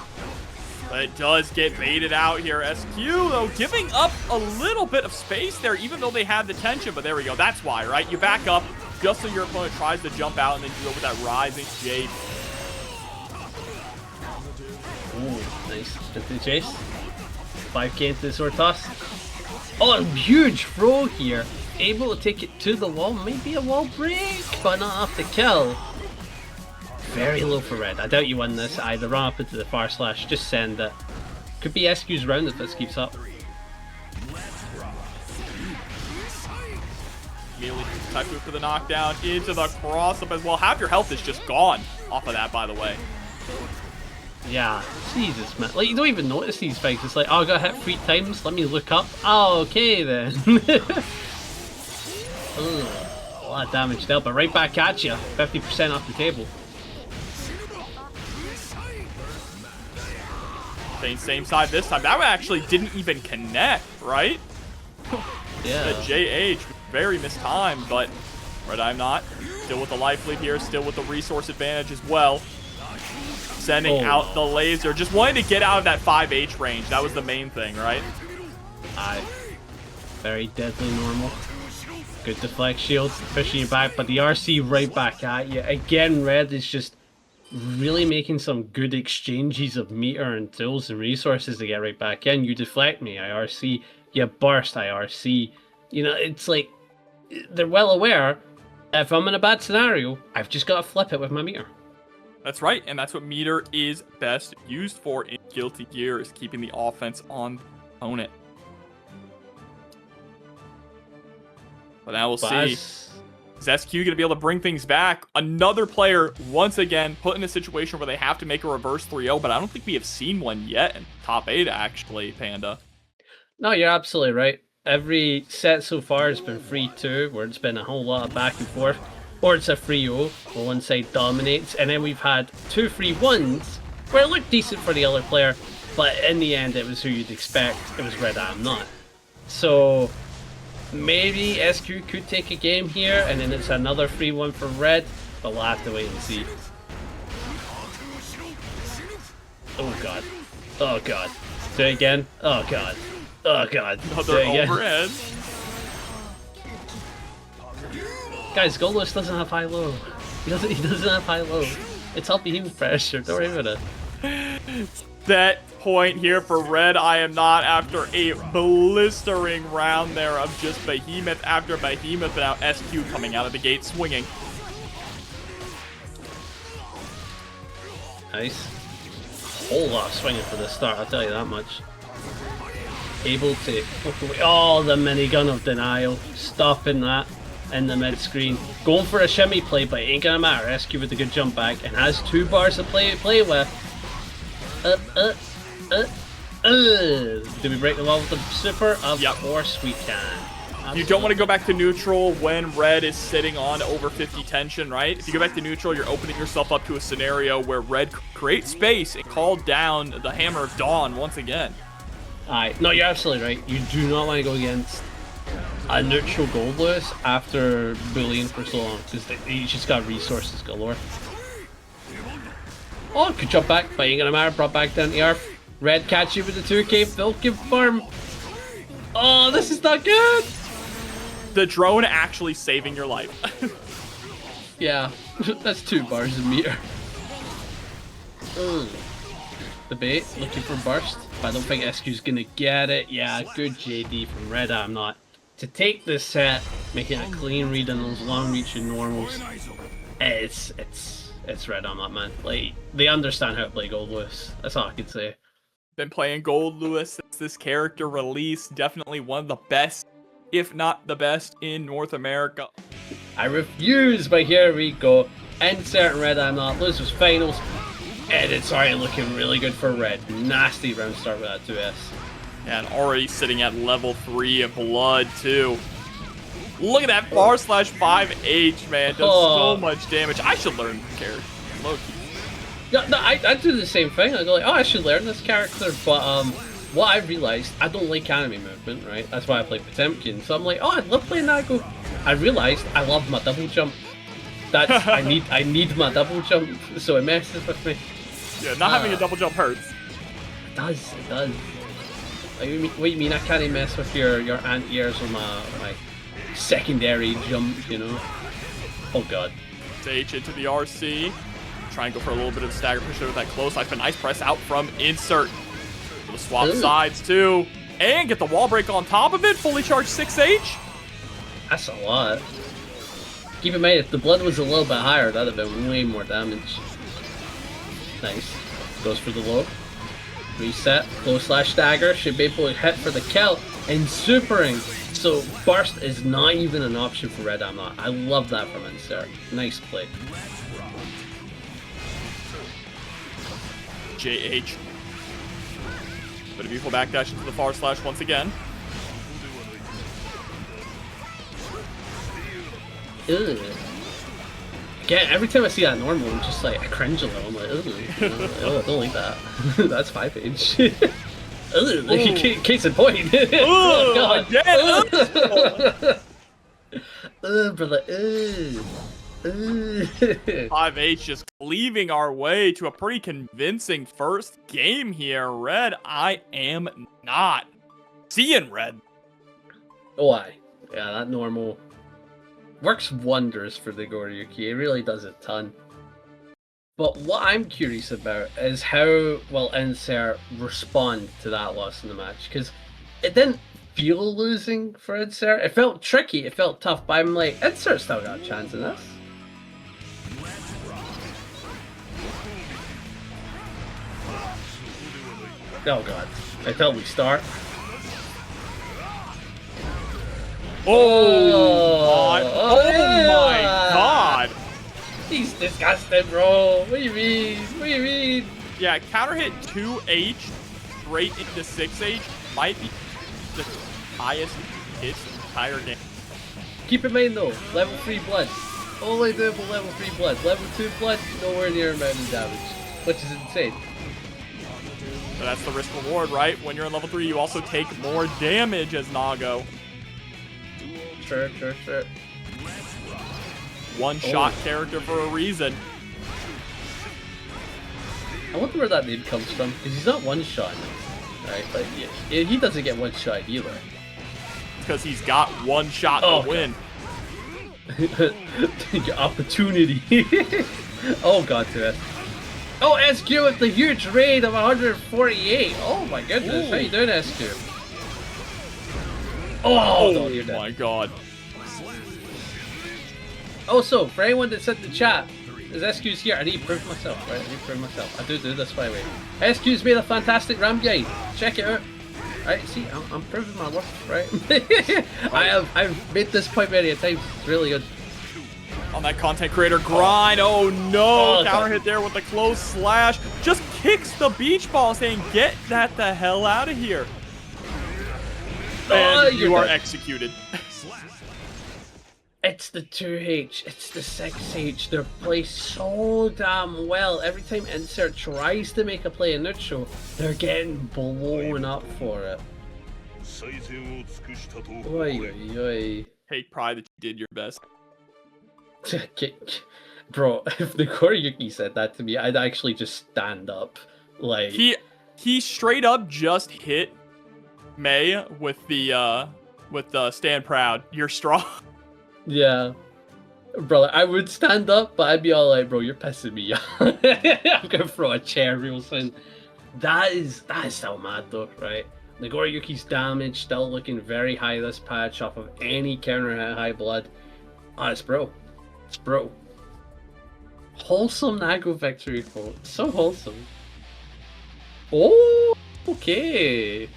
But it does get baited out here. SQ, though, giving up a little bit of space there, even though they had the tension. But there we go. That's why, right? You back up just so your opponent tries to jump out, and then you go with that rising jade. Ooh, nice. Into the chase. 5k into the sword toss. Oh, a huge throw here. Able to take it to the wall. Maybe a wall break, but not enough to kill. Very low for red. I doubt you win this. Either run up into the far slash, just send it. Could be SQ's round if this keeps up. Immediately type move for the knockdown into the cross up as well. Half your health is just gone off of that, by the way. Yeah, Jesus, man. Like, you don't even notice these fights. It's like, oh, I got hit 3 times. Let me look up. Oh, okay then. Ugh, a lot of damage dealt, but right back at you. 50% off the table. Same side this time. That one actually didn't even connect, right? Yeah. The JH, very mistimed, but RedIAmNot still with the life lead here, still with the resource advantage as well. Sending out the laser, just wanting to get out of that 5H range. That was the main thing, right? Aye. Very deadly normal. Good deflect shields, pushing you back, but the RC right back at you. Again, red is just really making some good exchanges of meter and tools and resources to get right back in. You deflect me, I RC. You burst, I RC. You know, it's like, they're well aware, if I'm in a bad scenario, I've just got to flip it with my meter. That's right, and that's what meter is best used for in Guilty Gear, is keeping the offense on the opponent. But now we'll see. Is SQ going to be able to bring things back? Another player, once again, put in a situation where they have to make a reverse 3-0, but I don't think we have seen one yet in top 8, actually, Panda. No, you're absolutely right. Every set so far has been 3-2, where it's been a whole lot of back and forth. Or it's a 3-0, where one side dominates, and then we've had 2 3-1s, where it looked decent for the other player, but in the end it was who you'd expect. It was RedIAmNot. So maybe SQ could take a game here, and then it's another 3-1 for red, but we'll have to wait and see. Oh god. Oh god. Do it again. Oh god. Oh god. Another overhead. Guys, Goldlewis doesn't have high low. He doesn't have high low. It's all beam pressure. Don't worry about it. That point here for RedIAmNot after a blistering round there of just behemoth after behemoth, but now SQ coming out of the gate swinging. Nice. Whole lot of swinging for the start, I'll tell you that much. Able to oh, the minigun of denial, stopping that in the mid screen, going for a shimmy play, but it ain't gonna matter. SQ with a good jump back and has 2 bars to play with. Do we break the wall with the super? Of course we can. Absolutely. You don't want to go back to neutral when red is sitting on over 50 tension, right? If you go back to neutral, you're opening yourself up to a scenario where red creates space and called down the Hammer of Dawn once again. Alright, no, you're absolutely right. You do not want to go against a neutral Goldlewis after bullying for so long, because he's just got resources galore. Oh, good jump back, but ain't gonna matter. Brought back down the earth. Red catch you with the 2k, they'll confirm. Oh, this is not good! The drone actually saving your life. Yeah, that's 2 bars of meter. The bait, looking for burst, but I don't think SQ's gonna get it. Yeah, good JD from RedIAmNot to take this set, making a clean read on those long reaching normals. It's RedIAmNot, man. Like, they understand how to play Goldlewis. That's all I can say. Been playing Goldlewis since this character release. Definitely one of the best, if not the best, in North America. I refuse, but here we go. Insert RedIAmNot, loses finals. And it's already looking really good for red. Nasty round start with that 2S. And already sitting at level 3 of blood, too. Look at that /5H, man. Does so much damage. I should learn this character. Low-key. Yeah, no, I do the same thing. I go like, oh, I should learn this character. But what I realized, I don't like anime movement, right? That's why I play Potemkin. So I'm like, oh, I love playing Nago. I realized I love my double jump. That's I need my double jump, so it messes with me. Yeah, not having a double jump hurts. does. It does. What you mean? I can't mess with your anti-airs on my secondary jump, you know? Oh god. H into the RC. Try and go for a little bit of stagger push with that close life. A nice press out from insert. We'll swap sides too. And get the wall break on top of it. Fully charged 6H. That's a lot. Keep in mind, if the blood was a little bit higher, that'd have been way more damage. Nice. Goes for the low. Reset. Close slash dagger. Should be able to hit for the kill. And supering. So burst is not even an option for RedIAmNot. I love that from insert. Nice play. JH. But a beautiful backdash into the far slash once again. Ugh. Again, every time I see that normal, I'm just like, I cringe a little. I'm like, ugh. I don't like that. That's 5H. Ugh, case in point. Oh god. Ugh, brother. Ugh. 5H just cleaving our way to a pretty convincing first game here. RedIAmNot. Seeing red. Why? Yeah, that normal works wonders for the Nagoriyuki. It really does a ton. But what I'm curious about is how will Insert respond to that loss in the match, because it didn't feel losing for Insert. It felt tricky, it felt tough, but I'm like, Insert still got a chance in this. Oh god, until we start. Oh my god! He's disgusting, bro. What do you mean? What do you mean? Yeah, counter hit 2H straight into 6H might be the highest hits in the entire game. Keep in mind though, level 3 blood. Only doable level 3 blood. Level 2 blood, nowhere near amount of damage. Which is insane. So that's the risk reward, right? When you're in level 3, you also take more damage as Nago. Sure. One-shot character for a reason. I wonder where that name comes from, because he's not one-shot, right? But yeah, he doesn't get one-shot either. Because he's got one shot to win. Your opportunity. Oh god, to it. Oh, SQ with the huge raid of 148. Oh my goodness, how you doing, SQ? Oh no, you're dead. My god. Also, for anyone that's in the chat, as SQ's here, I need to prove myself, right? I need to prove myself. I do this, by the way. SQ's made a fantastic RAM guide. Check it out. Right, see, I'm proving my worth, right? I've made this point many a times. It's really good. On that content creator grind. Oh no! Counter hit there with the close slash. Just kicks the beach ball, saying, "Get that the hell out of here!" And you are executed. It's the 2H, it's the 6H, they're placed so damn well. Every time Insert tries to make a play in neutral, they're getting blown up for it. Oi. Take pride that you did your best. Bro, if Nagoriyuki said that to me, I'd actually just stand up. Like he straight up just hit May with the stand proud. You're strong. Yeah. Brother, I would stand up, but I'd be all like, bro, you're pissing me off. I'm gonna throw a chair real soon. That is still mad though, right? Nagoriyuki's damage still looking very high this patch off of any counter hit high blood. Ah, it's bro. It's bro. Wholesome Nago victory quote. So wholesome. Oh, okay.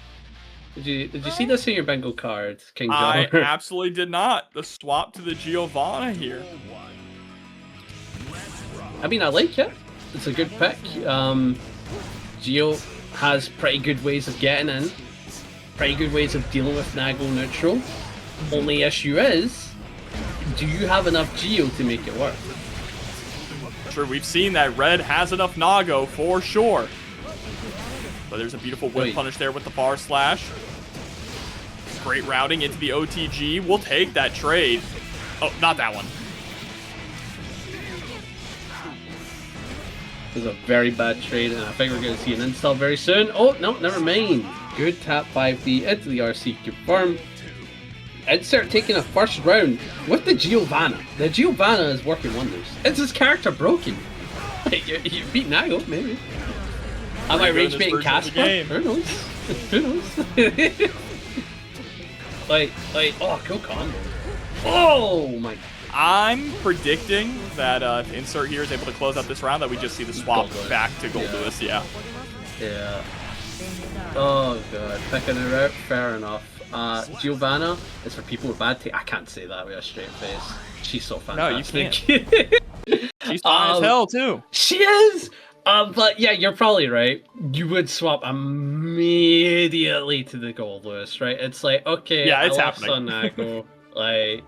Did you see this in your bingo card, King John? I absolutely did not. The swap to the Giovanna here. I mean, I like it. It's a good pick. Geo has pretty good ways of getting in. Pretty good ways of dealing with Nago neutral. Only issue is, do you have enough Geo to make it work? Sure, we've seen that Red has enough Nago for sure. But there's a beautiful whip punish there with the bar slash. Great routing into the OTG. We'll take that trade. Oh, not that one. This is a very bad trade, and I think we're going to see an install very soon. Oh, no, never mind. Good tap 5D into the RC confirm. Insert taking a first round with the Giovanna. The Giovanna is working wonders. Is his character broken? You beat Nago, maybe. I might rage bait Casper. Who knows? Who knows? like, oh, cool combo. Oh my. I'm predicting that if Insert here is able to close out this round, that we just see the swap back to Goldlewis. Yeah. Yeah. Oh god, picking it out. Fair enough. Giovanna is for people with bad taste. I can't say that with a straight face. She's so fantastic. No, you can't. She's fine as hell too. She is. But yeah, you're probably right. You would swap immediately to the Goldlewis, right? It's like, okay, yeah, it's I lost happening. on Nago. Like,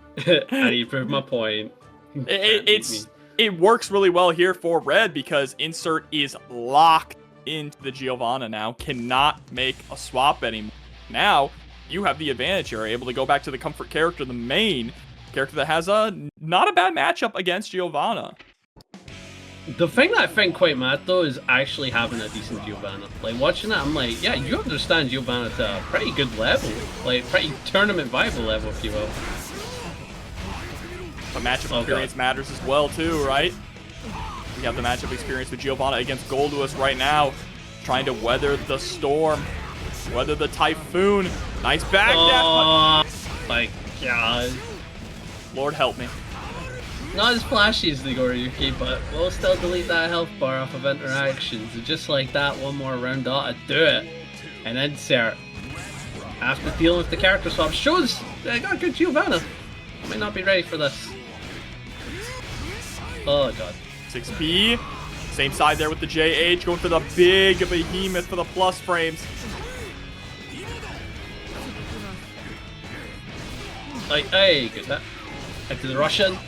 I need to prove my point. It works really well here for Red because Insert is locked into the Giovanna now. Cannot make a swap anymore. Now you have the advantage here, able to go back to the comfort character, the main character that has a not a bad matchup against Giovanna. The thing that I find quite mad though is actually having a decent Giovanna. Like watching that, I'm like, yeah, you understand Giovanna to a pretty good level, like pretty tournament viable level, if you will. But matchup experience matters as well too, right? We have the matchup experience with Giovanna against Goldlewis right now, trying to weather the storm, weather the typhoon. Nice back dash. My God. Lord help me. Not as flashy as Nagoriyuki, but we'll still delete that health bar off of interactions. And just like that, one more round ought to do it. And Insert, after dealing with the character swap, shows I got a good Giovanna. Might not be ready for this. Oh god. 6P. Same side there with the JH, going for the big behemoth for the plus frames. Like, hey, good hit. Into the Russian.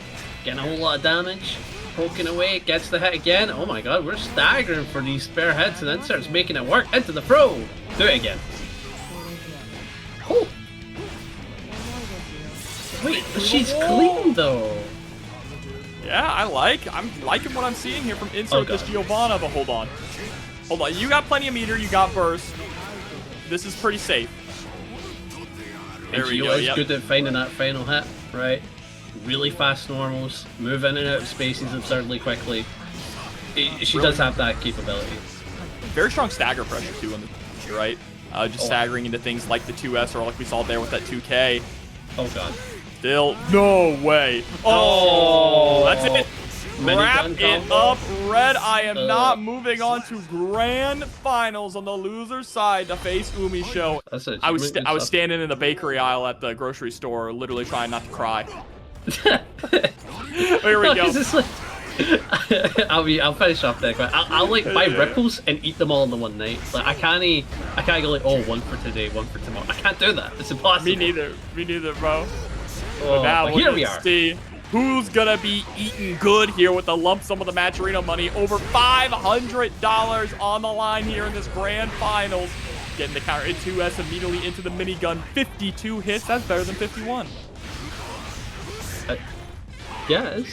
Getting a whole lot of damage. Poking away, gets the hit again. Oh my god, we're staggering for these spare hits, and Insert's making it work. Into the throw. Do it again. Oh. Wait, she's clean though. Yeah, I'm liking what I'm seeing here from Insert this Giovanna, but hold on. Hold on, you got plenty of meter, you got burst. This is pretty safe. There we go, is good at finding that final hit, right? Really fast normals, move in and out of spaces absurdly quickly. She does have that capability. Very strong stagger pressure too on the right? Just staggering into things like the 2S or like we saw there with that 2K. Oh god. Still, no way. Oh, that's it. Wrap it up. RedIAmNot moving on to grand finals on the loser side to face UMISHO. I was standing in the bakery aisle at the grocery store, literally trying not to cry. Here we go. I'll finish off there. I'll like buy ripples and eat them all in the one night. Like I can't go like, oh, one for today, one for tomorrow. I can't do that. It's impossible. Me neither, bro. Oh, now here we are. See who's gonna be eating good here with the lump sum of the Matcherino money. Over $500 on the line here in this grand finals. Getting the counter in 2S immediately into the minigun. 52 hits. That's better than 51. Yes.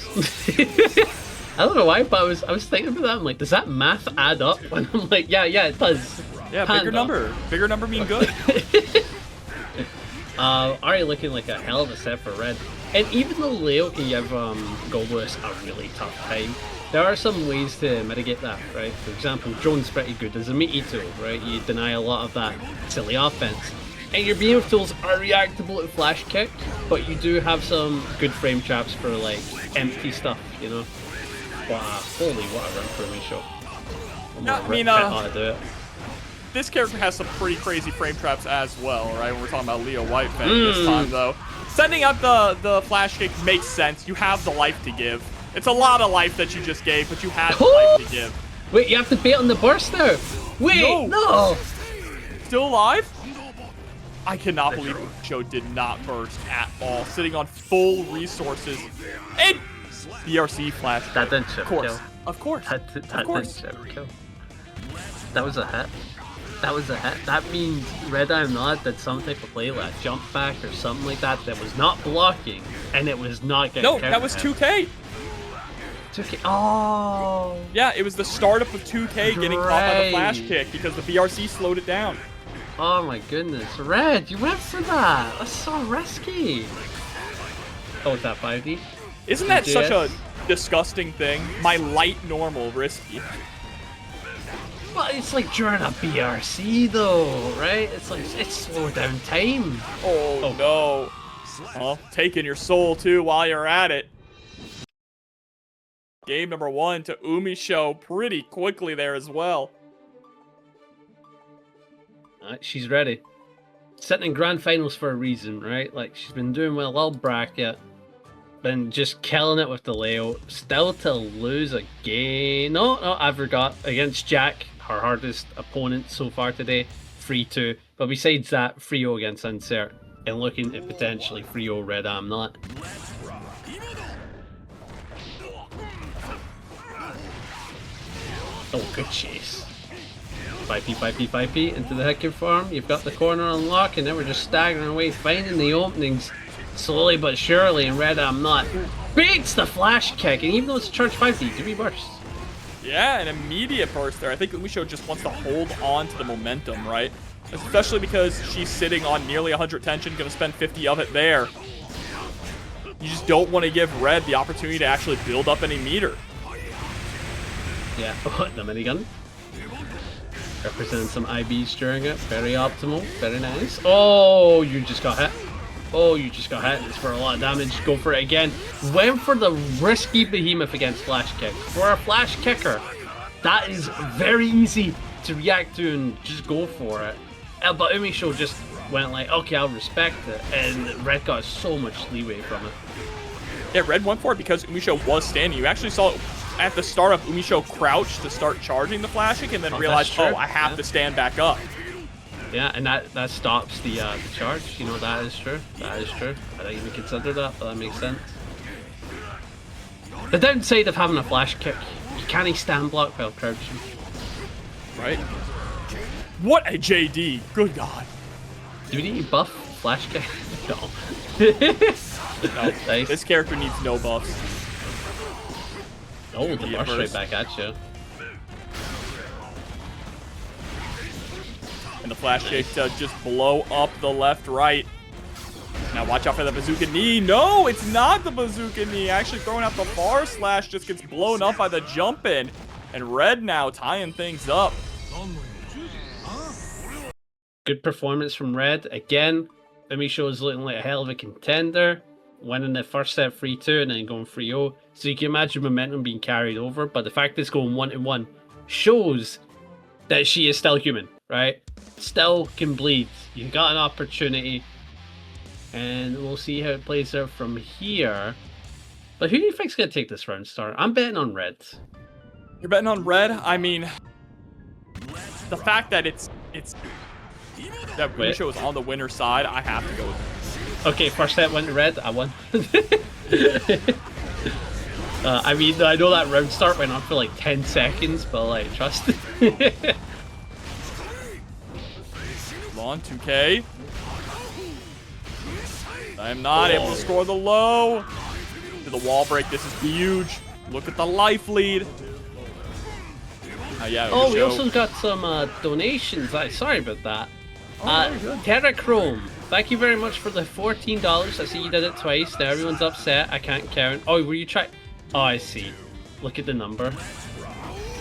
I don't know why, but I was thinking about that. I'm like, does that math add up? And I'm like, yeah, it does. Yeah, bigger number mean good. Already looking like a hell of a set for Red. And even though Leo can give Goldlewis a really tough time, there are some ways to mitigate that, right? For example, drone's pretty good as a meaty tool, right? You deny a lot of that silly offense. And your beam of tools are reactable at flash kick, but you do have some good frame traps for like empty stuff, you know? Wow, holy, what a run for UMISHO. I mean, this character has some pretty crazy frame traps as well, right? We're talking about Leo Whitefang this time, though. Sending up the flash kick makes sense. You have the life to give. It's a lot of life that you just gave, but you have the life to give. Wait, you have to bait on the burst now. Wait, no. Still alive? I cannot believe UMISHO did not burst at all. Sitting on full resources. And BRC flash. That didn't show kill. Of course. That didn't show kill. That was a hit. That was a hit. That means RedIAmNot did some type of play like jump back or something like that that was not blocking and it was not getting No, that was 2K. 2K. Oh. Yeah, it was the startup of 2K getting caught by the flash kick because the BRC slowed it down. Oh my goodness. Red, you went for that. That's so risky. Oh, it's that 5D? Isn't that such a disgusting thing? My light normal risky. Well, it's like during a BRC though, right? It's like, it's slowed down time. Oh no. Well, taking your soul too while you're at it. Game number 1 to UMISHO pretty quickly there as well. She's ready. Sitting in grand finals for a reason, right? Like, she's been doing well all bracket. Been just killing it with the layout. Still to lose again. No, I forgot. Against Jack, her hardest opponent so far today. 3-2. But besides that, 3-0 against Insert. And looking at potentially 3-0 RedIAmNot. Oh, good chase. 5P, 5P, 5P into the Hickey farm. You've got the corner unlocked, and then we're just staggering away, finding the openings slowly but surely. And RedIAmNot beats the flash kick, and even though it's a charge 5D, do we burst? Yeah, an immediate burst there. I think UMISHO just wants to hold on to the momentum, right? Especially because she's sitting on nearly 100 tension, going to spend 50 of it there. You just don't want to give Red the opportunity to actually build up any meter. Yeah, the minigun. Representing some IBs during it. Very optimal. Very nice. Oh, you just got hit. Oh, you just got hit. It's for a lot of damage. Go for it again. Went for the risky behemoth against flash kick. For a flash kicker, that is very easy to react to and just go for it. But UMISHO just went like, okay, I'll respect it. And Red got so much leeway from it. Yeah, Red went for it because UMISHO was standing. You actually saw it at the start of UMISHO crouched to start charging the flash kick and then realized, oh, I have to stand back up. Yeah, and that stops the charge. You know, that is true. That is true. I didn't even consider that, but that makes sense. The downside of having a flash kick, you can't stand block while crouching. Right? What a JD. Good God. Do we need buff flash kick? No. No. Nice. This character needs no buffs. Oh, the burst right back at you. And the flash kick to just blow up the left-right. Now watch out for the bazooka knee. No, it's not the bazooka knee. Actually throwing out the bar slash just gets blown up by the jump in. And Red now tying things up. Good performance from Red. Again, UMISHO is looking like a hell of a contender. Winning the first set 3-2 and then going 3-0. So you can imagine momentum being carried over. But the fact that it's going 1-1 shows that she is still human, right? Still can bleed. You've got an opportunity. And we'll see how it plays out from here. But who do you think's going to take this round, Star? I'm betting on Red. You're betting on Red? I mean, the fact that it's that UMISHO is on the winner's side, I have to go with it. Okay, first set went to Red, I won. I mean, I know that round start went on for like 10 seconds, but like, trust it. Come on, 2K. I am not able to score the low. To the wall break, this is huge. Look at the life lead. Yeah, oh, we also got some donations. Sorry about that. Terrachrome, thank you very much for the $14. I see you did it twice. Now everyone's upset. I can't count. Oh, were you trying? Oh, I see. Look at the number.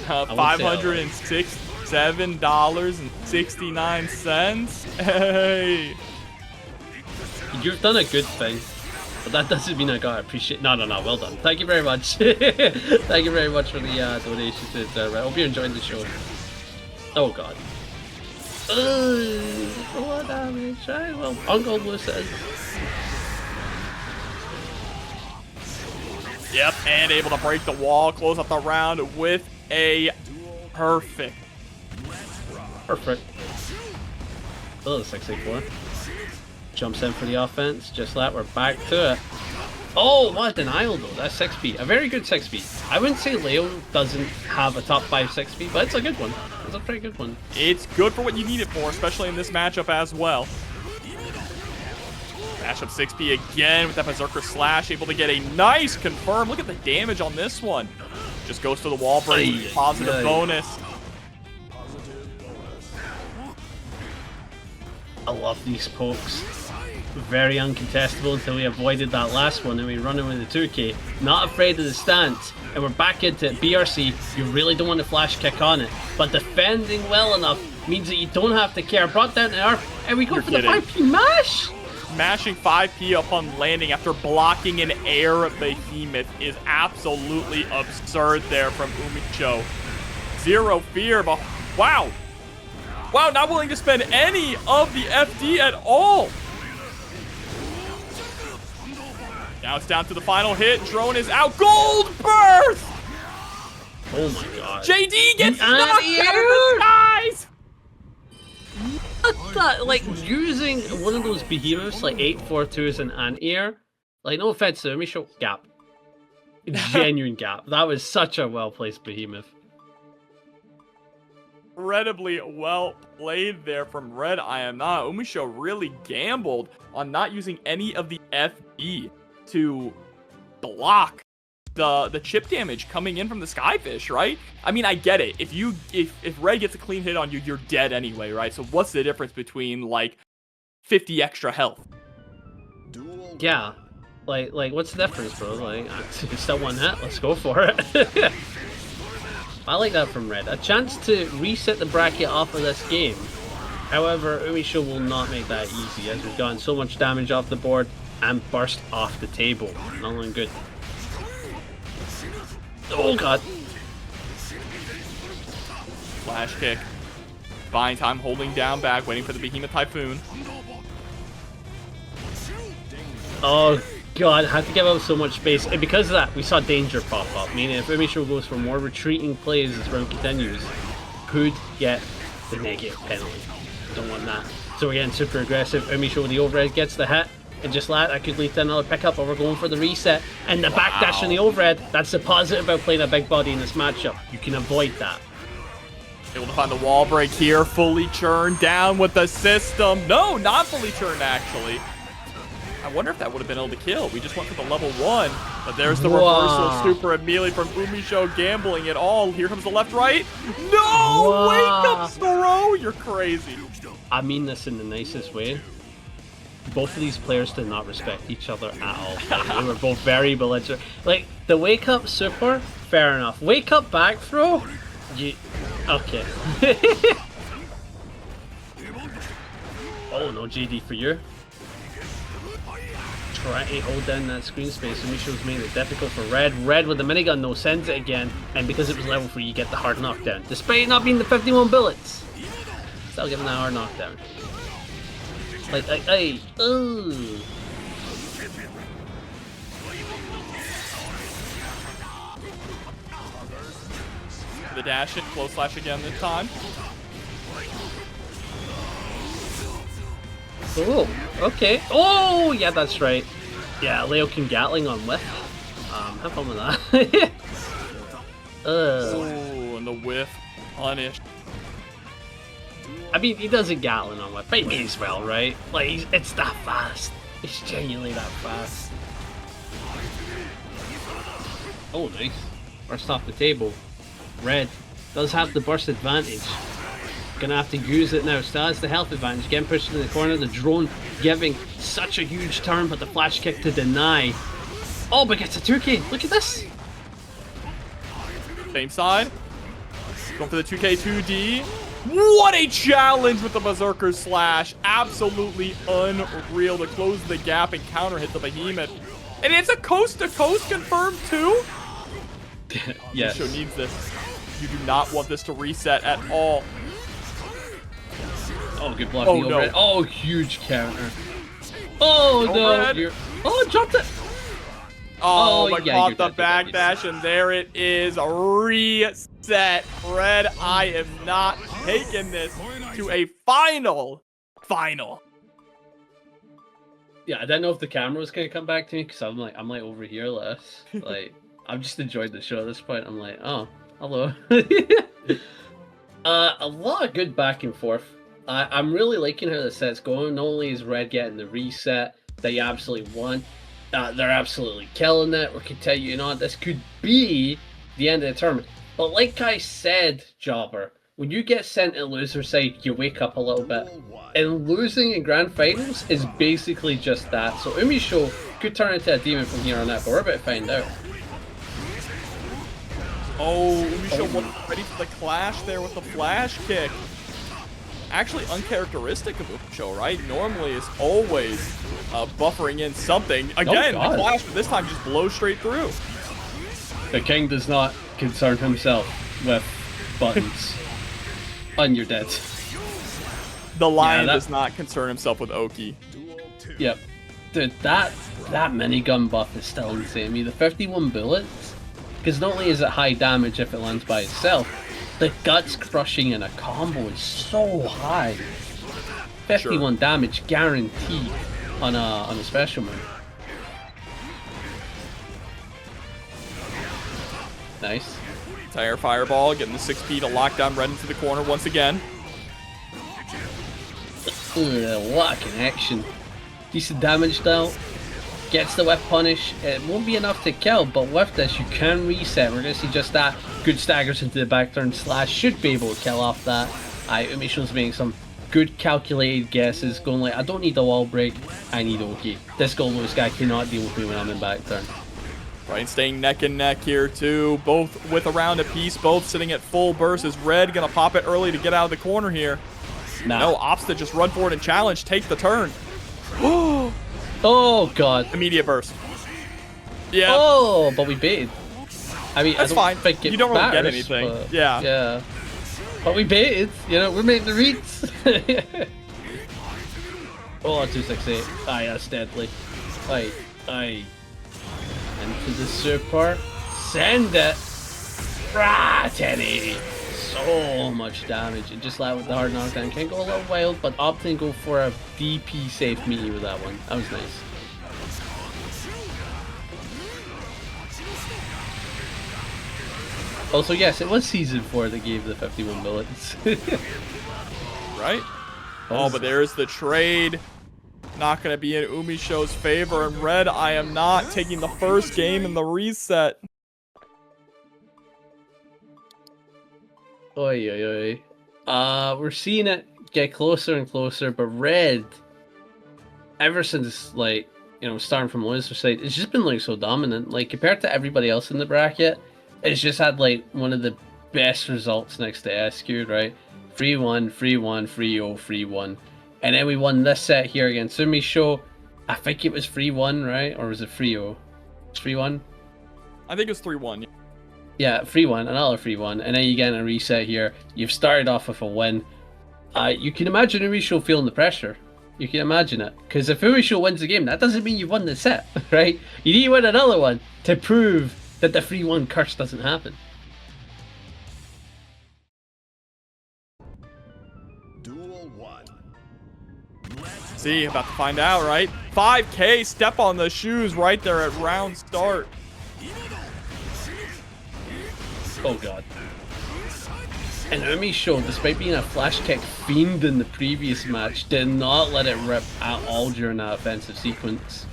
$567.69. Hey. You've done a good thing. But that doesn't mean I gotta appreciate. No, well done. Thank you very much. Thank you very much for the donation to it. I hope you're enjoying the show. Oh god. A lot of damage. Right? Well, on Goldlewis says. Yep, and able to break the wall, close up the round with a perfect. Oh, the 684. Jumps in for the offense. Just that, we're back to it. Oh, what a denial though. That's 6B. A very good 6B. I wouldn't say Leo doesn't have a top 5 6B, but it's a good one. It's a pretty good one. It's good for what you need it for, especially in this matchup as well. Matchup 6B again with that Berserker Slash, able to get a nice confirm. Look at the damage on this one. Just goes to the wall break. Positive bonus. I love these pokes. Very uncontestable until we avoided that last one and we run in with the 2K. Not afraid of the stance. And we're back into it. BRC, you really don't want to flash kick on it. But defending well enough means that you don't have to care. Brought down to earth, and we go for the 5P mash! Mashing 5P upon landing after blocking an air behemoth is absolutely absurd there from UMISHO. Zero fear, but wow. Wow, not willing to spend any of the FD at all. Now it's down to the final hit. Drone is out. Gold burst! Oh my god. JD gets knocked out of the skies! That, like, using one of those behemoths, like 842 as an anti-air, like, no offense to UMISHO, gap. Genuine gap. That was such a well-placed behemoth. Incredibly well played there from RedIAmNot. UMISHO really gambled on not using any of the FD to block the chip damage coming in from the Skyfish, right? I mean, I get it. If Red gets a clean hit on you, you're dead anyway, right? So what's the difference between like 50 extra health? Yeah. Like what's the difference, bro? Like, it's still one hit. Let's go for it. I like that from Red. A chance to reset the bracket off of this game. However, UMISHO will not make that easy as we've gotten so much damage off the board and burst off the table. Not looking good. Oh god. Flash kick. Buying time, holding down back, waiting for the Behemoth Typhoon. Oh god, had to give up so much space. And because of that, we saw danger pop up. Meaning if UMISHO goes for more retreating plays as round continues, could get the negative penalty. Don't want that. So we're getting super aggressive. UMISHO with the overhead gets the hit. And just that could lead to another pickup, but we're going for the reset. And the backdash on the overhead, that's the positive about playing a big body in this matchup. You can avoid that. Able to find the wall break here, fully churned down with the system. No, not fully churned actually. I wonder if that would have been able to kill. We just went for the level 1, but there's the reversal super immediately from UMISHO gambling it all. Here comes the left right. No, wake up, Soro, you're crazy. I mean this in the nicest way. Both of these players did not respect each other at all. Like, they were both very belligerent. Like, the wake up super, fair enough. Wake up back throw? Okay. Oh, no GD for you. Try to hold down that screen space. UMISHO's made it difficult for Red. Red with the minigun, no, sends it again. And because it was level 3, you get the hard knockdown. Despite it not being the 51 bullets. Still getting that hard knockdown. Hey, ooh. The dash it, close slash again this time. Oh, okay. Oh, yeah, that's right. Yeah, Leo can Gatling on whiff. Have fun with that. Oh, and the whiff punished. I mean, he does a Gatling on whiff, but he may as well, right? Like, it's that fast. It's genuinely that fast. Oh, nice. Burst off the table. Red does have the burst advantage. Gonna have to use it now. Still has the health advantage. Getting pushed into the corner. The drone giving such a huge turn, but the flash kick to deny. Oh, but gets a 2K. Look at this. Same side. Going for the 2K 2D. What a challenge with the Berserker Slash. Absolutely unreal to close the gap and counter hit the Behemoth. And it's a coast-to-coast confirmed too? Yes. UMISHO needs this. You do not want this to reset at all. Oh, good block. Oh, no. Oh, huge counter. Oh, no. Oh, dropped it. Oh, but yeah, caught the backdash, and there it is. A reset. RedIAmNot taking this to a final. Yeah, I didn't know if the camera was going to come back to me, because I'm like over here less. Like, I'm just enjoying the show at this point. I'm like, oh, hello. A lot of good back and forth. I'm really liking how the set's going. Not only is Red getting the reset that you absolutely want, they're absolutely killing it. We can tell you, this could be the end of the tournament. But like I said, Jobber, when you get sent to loser side, you wake up a little bit. And losing in grand finals is basically just that. So UMISHO could turn into a demon from here on out, but we're about to find out. Oh, UMISHO wasn't ready for the clash there with the flash kick. Actually uncharacteristic of UMISHO, right? Normally it's always buffering in something. Again, the flash, but this time just blows straight through. The king does not concern himself with buttons. And you're dead. The lion does not concern himself with Oki. Yep. Dude, that minigun buff is still insane. I mean, the 51 bullets, because not only is it high damage if it lands by itself, the guts crushing in a combo is so high. 51 damage guaranteed on a special move. Nice. Tire fireball, getting the 6P to lock down Red into the corner once again. Ugh, what a connection. Decent damage though. Gets the whip punish. It won't be enough to kill, but with this you can reset. We're going to see just that. Good staggers into the back turn slash. Should be able to kill off that. UMISHO's making some good calculated guesses. Going like, I don't need a wall break. I need Oki. This Goldlewis guy cannot deal with me when I'm in back turn. Right, staying neck and neck here too. Both with a round apiece. Both sitting at full burst. Is Red going to pop it early to get out of the corner here? Nah. No, Obsta just run forward and challenge. Take the turn. Oh god. Immediate burst. Yeah. Oh, but we baited. I mean, that's fine. You don't really get anything. But, yeah. Yeah. But we baited. You know, we're making the reads. Oh, 268. Aye, that's deadly. Aye. Into the super. Send it. Rah, 1080. So much damage. And just like with the hard knockdown. Can go a little wild, but opting go for a DP safe meaty with that one. That was nice. Also, yes, it was Season 4 that gave the 51 bullets. Right? Oh, but there's the trade. Not going to be in UMISHO's favor. And RedIAmNot taking the first game in the reset. Oi, oi, oi. We're seeing it get closer and closer, but Red, ever since, like, you know, starting from loser side, it's just been, like, so dominant. Like, compared to everybody else in the bracket, it's just had, like, one of the best results next to SQ, right? 3-1, 3-1, 3-0, 3-1. And then we won this set here against UMISHO. I think it was 3-1, right? Or was it 3-0? It's 3-1? I think it was 3-1. Yeah, 3-1, another 3-1, and then you get a reset here. You've started off with a win. You can imagine UMISHO feeling the pressure. You can imagine it. Because if UMISHO wins the game, that doesn't mean you've won the set, right? You need to win another one to prove that the 3-1 curse doesn't happen. Duel 1. See, about to find out, right? 5K, step on the shoes right there at round start. Oh god. And UMISHO, despite being a flash kick fiend in the previous match, did not let it rip at all during that offensive sequence.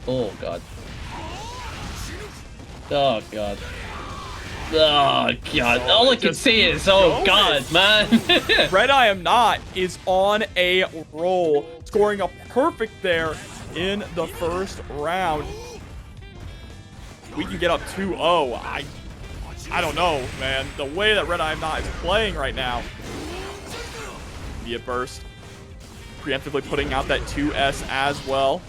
Oh god. Oh god. Oh god. All I can say is, oh god, man. RedIAmNot is on a roll, scoring a perfect there in the first round. We can get up 2-0. I don't know, man. The way that RedIAmNot is playing right now. Immediate burst. Preemptively putting out that 2S as well.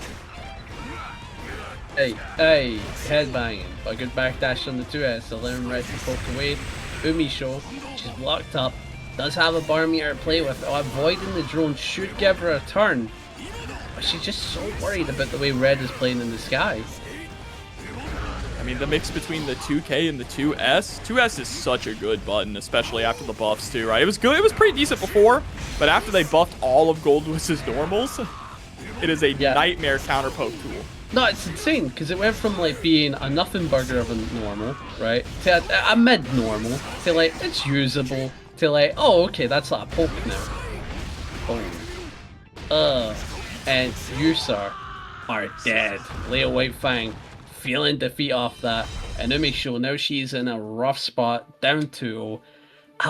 Hey, headbanging. A good backdash on the 2S, allowing Red to poke away. UMISHO, she's blocked up, does have a bar meter to play with. Avoiding the drone should give her a turn. But she's just so worried about the way Red is playing in the sky. I mean, the mix between the 2K and the 2S. 2S is such a good button, especially after the buffs too, right? It was good. It was pretty decent before, but after they buffed all of Goldlewis's normals, it is a nightmare counter poke tool. No, it's insane, because it went from, like, being a nothing burger of a normal, right, to a mid-normal, to, like, it's usable, to, like, oh, okay, that's like a poke now. Oh. And you, sir, are dead. Leo White Fang feeling defeat off that. And UMISHO, now she's in a rough spot, down 2-0.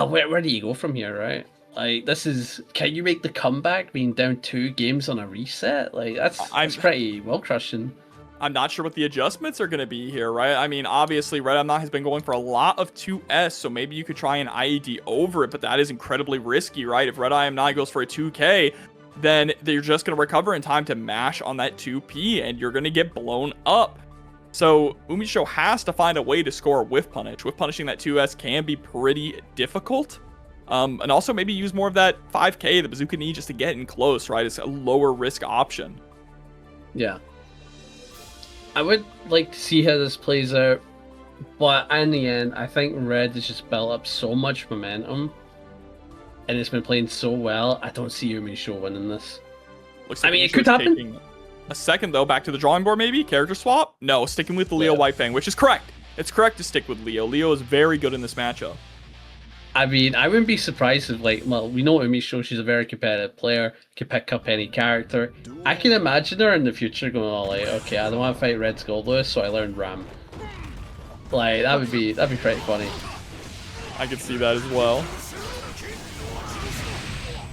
Where do you go from here, right? Like, this is... Can you make the comeback being down 2 games on a reset? Like, that's pretty well-crushing. I'm not sure what the adjustments are going to be here, right? I mean, obviously, RedIAmNot has been going for a lot of 2S, so maybe you could try an IED over it, but that is incredibly risky, right? If RedIAmNot goes for a 2K, then you're just going to recover in time to mash on that 2P, and you're going to get blown up. So UMISHO has to find a way to score Whiff Punish. Whiff Punishing that 2S can be pretty difficult. And also maybe use more of that 5K, the Bazooka Knee, just to get in close, right? It's a lower risk option. Yeah. I would like to see how this plays out, but in the end, I think Red has just built up so much momentum, and it's been playing so well. I don't see UMISHO winning this. Looks like I mean, it could happen. Taking a second, though, back to the drawing board, maybe? Character swap? No, sticking with the Leo Whitefang, which is correct. It's correct to stick with Leo. Leo is very good in this matchup. I mean, I wouldn't be surprised if, like, well, we know UMISHO, she's a very competitive player, can pick up any character. I can imagine her in the future going all like, okay, I don't want to fight Red's Goldlewis, so I learned Ram. Like, that'd be pretty funny. I could see that as well.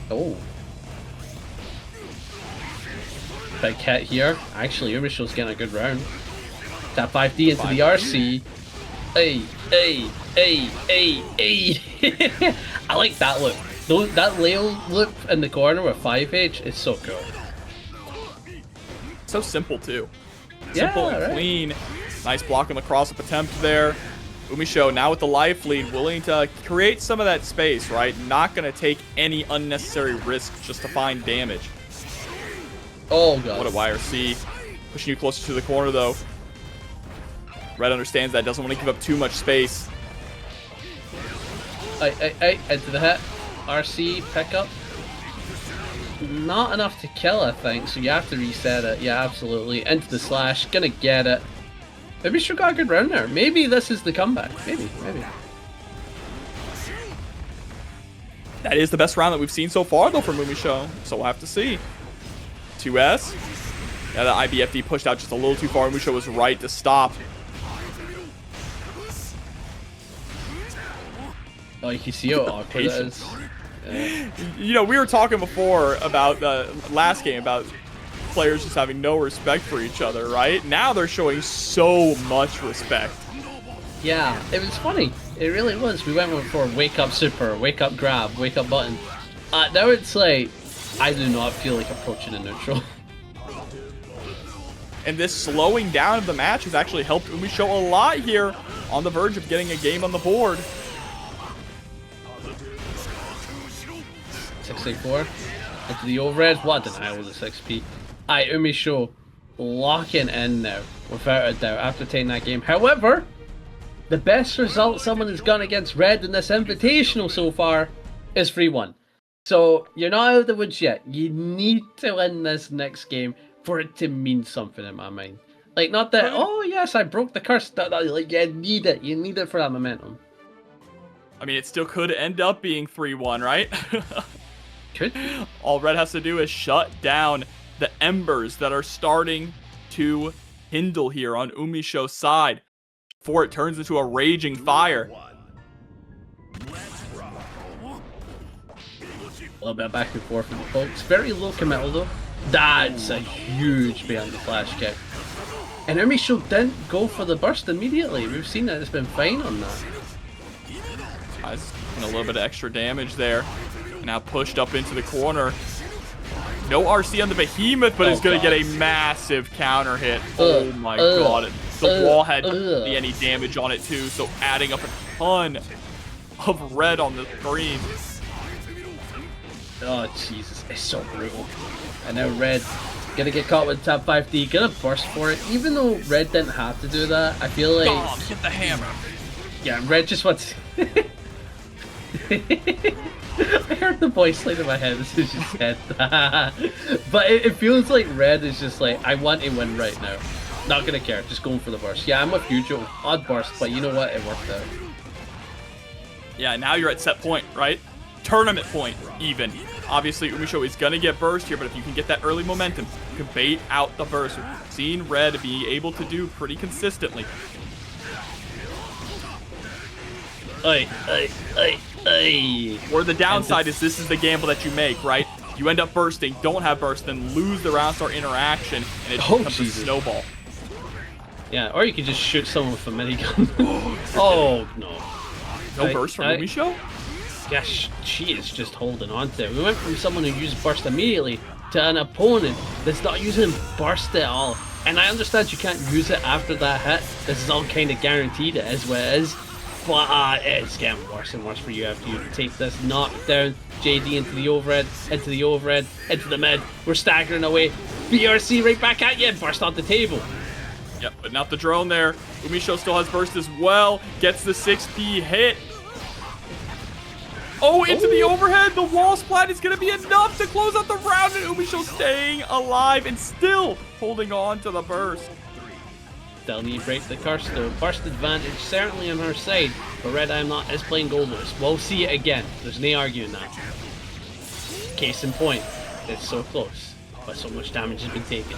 Oh. Big hit here. Actually, UMISHO's getting a good round. Tap 5D into the RC. Hey. I like that loop. That Leo loop in the corner with 5H is so cool. So simple, too. Yeah, Simple and clean. Nice block on the cross-up attempt there. UMISHO now with the life lead, willing to create some of that space, right? Not going to take any unnecessary risk just to find damage. Oh, God. What a YRC. Pushing you closer to the corner, though. Red understands that, doesn't want to give up too much space. Into the hit. RC, pick up. Not enough to kill, I think, so you have to reset it. Yeah, absolutely. Into the slash, gonna get it. Maybe she got a good round there. Maybe this is the comeback. Maybe. That is the best round that we've seen so far, though, from UMISHO, so we'll have to see. 2S. Yeah, the IBFD pushed out just a little too far. UMISHO was right to stop. Oh, you can see how awkward it is. Yeah. You know, we were talking before about the last game about players just having no respect for each other, right? Now they're showing so much respect. Yeah, it was funny. It really was. We went for wake up super, wake up grab, wake up button. Now it's like, I do not feel like approaching a neutral. And this slowing down of the match has actually helped UMISHO a lot here, on the verge of getting a game on the board. 684 into the overhead. What a denial with the 6P. UMISHO locking in now, without a doubt, after taking that game. However, the best result someone has gone against Red in this invitational so far is 3-1. So you're not out of the woods yet. You need to win this next game for it to mean something in my mind. Like, not that, oh yes, I broke the curse. Like, you need it. You need it for that momentum. I mean, it still could end up being 3-1, right? Could. All Red has to do is shut down the embers that are starting to kindle here on UMISHO's side before it turns into a raging fire. A little bit back and forth from the folks. Very low committal though. That's a huge behind the flash kick. And UMISHO didn't go for the burst immediately. We've seen that it's been fine on that. And a little bit of extra damage there. Now pushed up into the corner. No RC on the Behemoth, but it's going to get a massive counter hit. Oh my god. The wall had hardly any damage on it too, so adding up a ton of red on the screen. Oh Jesus, it's so brutal. And now Red gonna get caught with tap 5D, gonna burst for it. Even though Red didn't have to do that, I feel like... Oh, get the hammer. Yeah, Red just wants... I heard the voice line in my head as soon as you said that. But it feels like Red is just like, I want to win right now. Not gonna care, just going for the burst. Yeah, I'm with you, Joe. Odd burst, but you know what? It worked out. Yeah, now you're at set point, right? tournament point even. Obviously, UMISHO is going to get burst here, but if you can get that early momentum, you can bait out the burst. We've seen Red be able to do pretty consistently. Or the downside is this is the gamble that you make, right? You end up bursting, don't have burst, then lose the round start interaction, and it becomes a snowball. Yeah, or you could just shoot someone with a minigun. Oh, no. No burst from UMISHO? Yeah, she is just holding on to it. We went from someone who used burst immediately to an opponent that's not using burst at all. And I understand you can't use it after that hit. This is all kind of guaranteed, it is what it is. But it's getting worse and worse for you after you take this knockdown. JD into the overhead, into the overhead, into the mid. We're staggering away. BRC right back at you. Burst on the table. Yep, but not the drone there. UMISHO still has burst as well. Gets the 6P hit. Oh, into the overhead. The wall splat is going to be enough to close out the round. And UMISHO staying alive and still holding on to the burst. They'll need to break the curse though. Burst advantage certainly on her side, but RedIAmNot is playing Goldlewis. We'll see it again. There's no arguing that. Case in point, it's so close, but so much damage has been taken.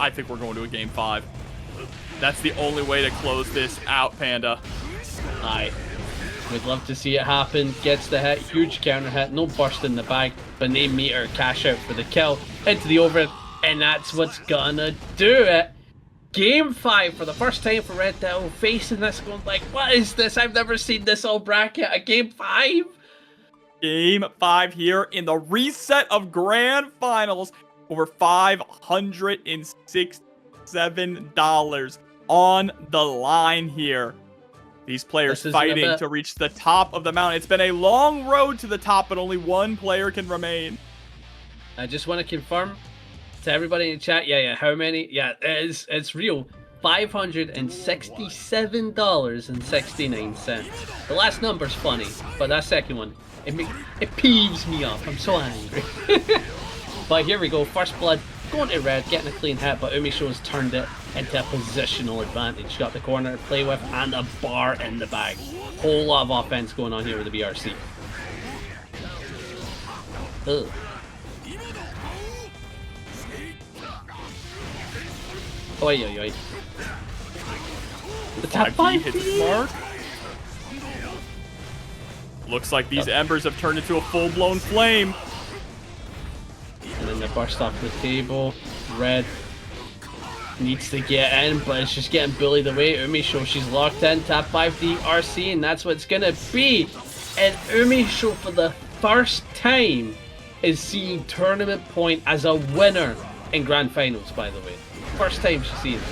I think we're going to a game 5. That's the only way to close this out, Panda. Aye. We'd love to see it happen. Gets the hit, huge counter hit, no burst in the bag, but they meet her cash out for the kill into the overhead, and that's what's gonna do it. Game 5 for the first time for RedIAmNot, facing this going like, what is this? I've never seen this all bracket. A game 5? Game 5 here in the reset of Grand Finals. Over $567 on the line here. These players fighting to reach the top of the mountain. It's been a long road to the top, but only one player can remain. I just want to confirm to everybody in the chat. Yeah, how many? Yeah, it's real. $567.69. The last number's funny, but that second one, it peeves me off. I'm so angry. But here we go. First blood going to Red, getting a clean hit, but UMISHO has turned it into a positional advantage. Got the corner to play with and a bar in the bag. Whole lot of offense going on here with the BRC. Ugh. Oi, oi, oi. The top 5 hits its mark. Looks like these embers have turned into a full-blown flame. And then they burst off the table. Red needs to get in, but it's just getting bullied away. UMISHO, she's locked in. Top 5D RC, and that's what it's gonna be. And UMISHO, for the first time, is seeing tournament point as a winner in Grand Finals, by the way. First time she's seen it.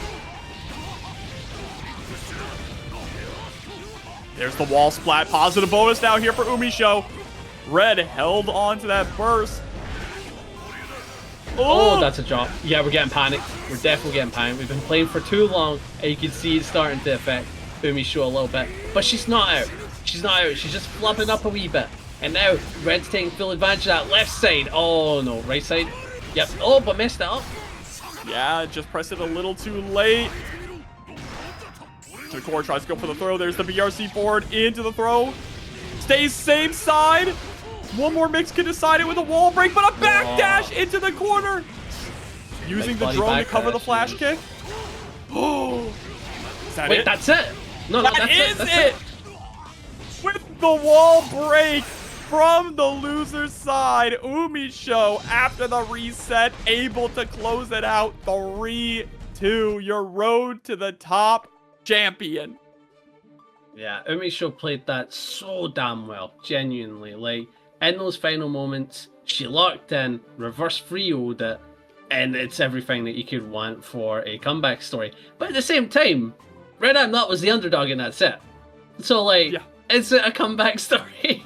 There's the wall splat. Positive bonus now here for UMISHO. Red held on to that burst. Oh, that's a drop. Yeah, we're getting panicked. We're definitely getting panicked. We've been playing for too long, and you can see it starting to affect UMISHO a little bit. But she's not out. She's not out. She's just flubbing up a wee bit. And now, Red's taking full advantage of that left side. Oh, no. Right side. Yep. Oh, but messed it up. Yeah, just pressed it a little too late. To the core, tries to go for the throw. There's the BRC forward into the throw. Stays same side. One more mix can decide it with a wall break, but a backdash into the corner. Using the drone to cover the flash kick. Oh, is that Wait, it? that's it. No, That is it. With the wall break from the loser's side, UMISHO, after the reset, able to close it out 3-2. Your road to the top champion. Yeah, UMISHO played that so damn well, genuinely. Like, in those final moments, she locked in, reverse 3-0'd it, and it's everything that you could want for a comeback story. But at the same time, RedIAmNot was the underdog in that set. So, like, is it a comeback story?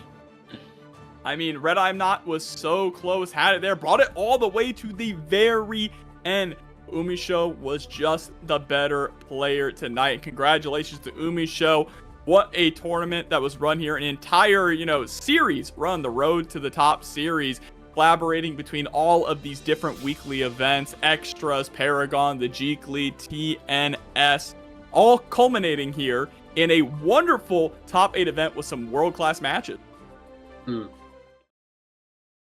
I mean, RedIAmNot was so close, had it there, brought it all the way to the very end. UMISHO was just the better player tonight. Congratulations to UMISHO. What a tournament that was run here. An entire, series run, the Road to the Top series, collaborating between all of these different weekly events, extras, Paragon, the Geekly, TNS. all culminating here in a wonderful top 8 event with some world-class matches.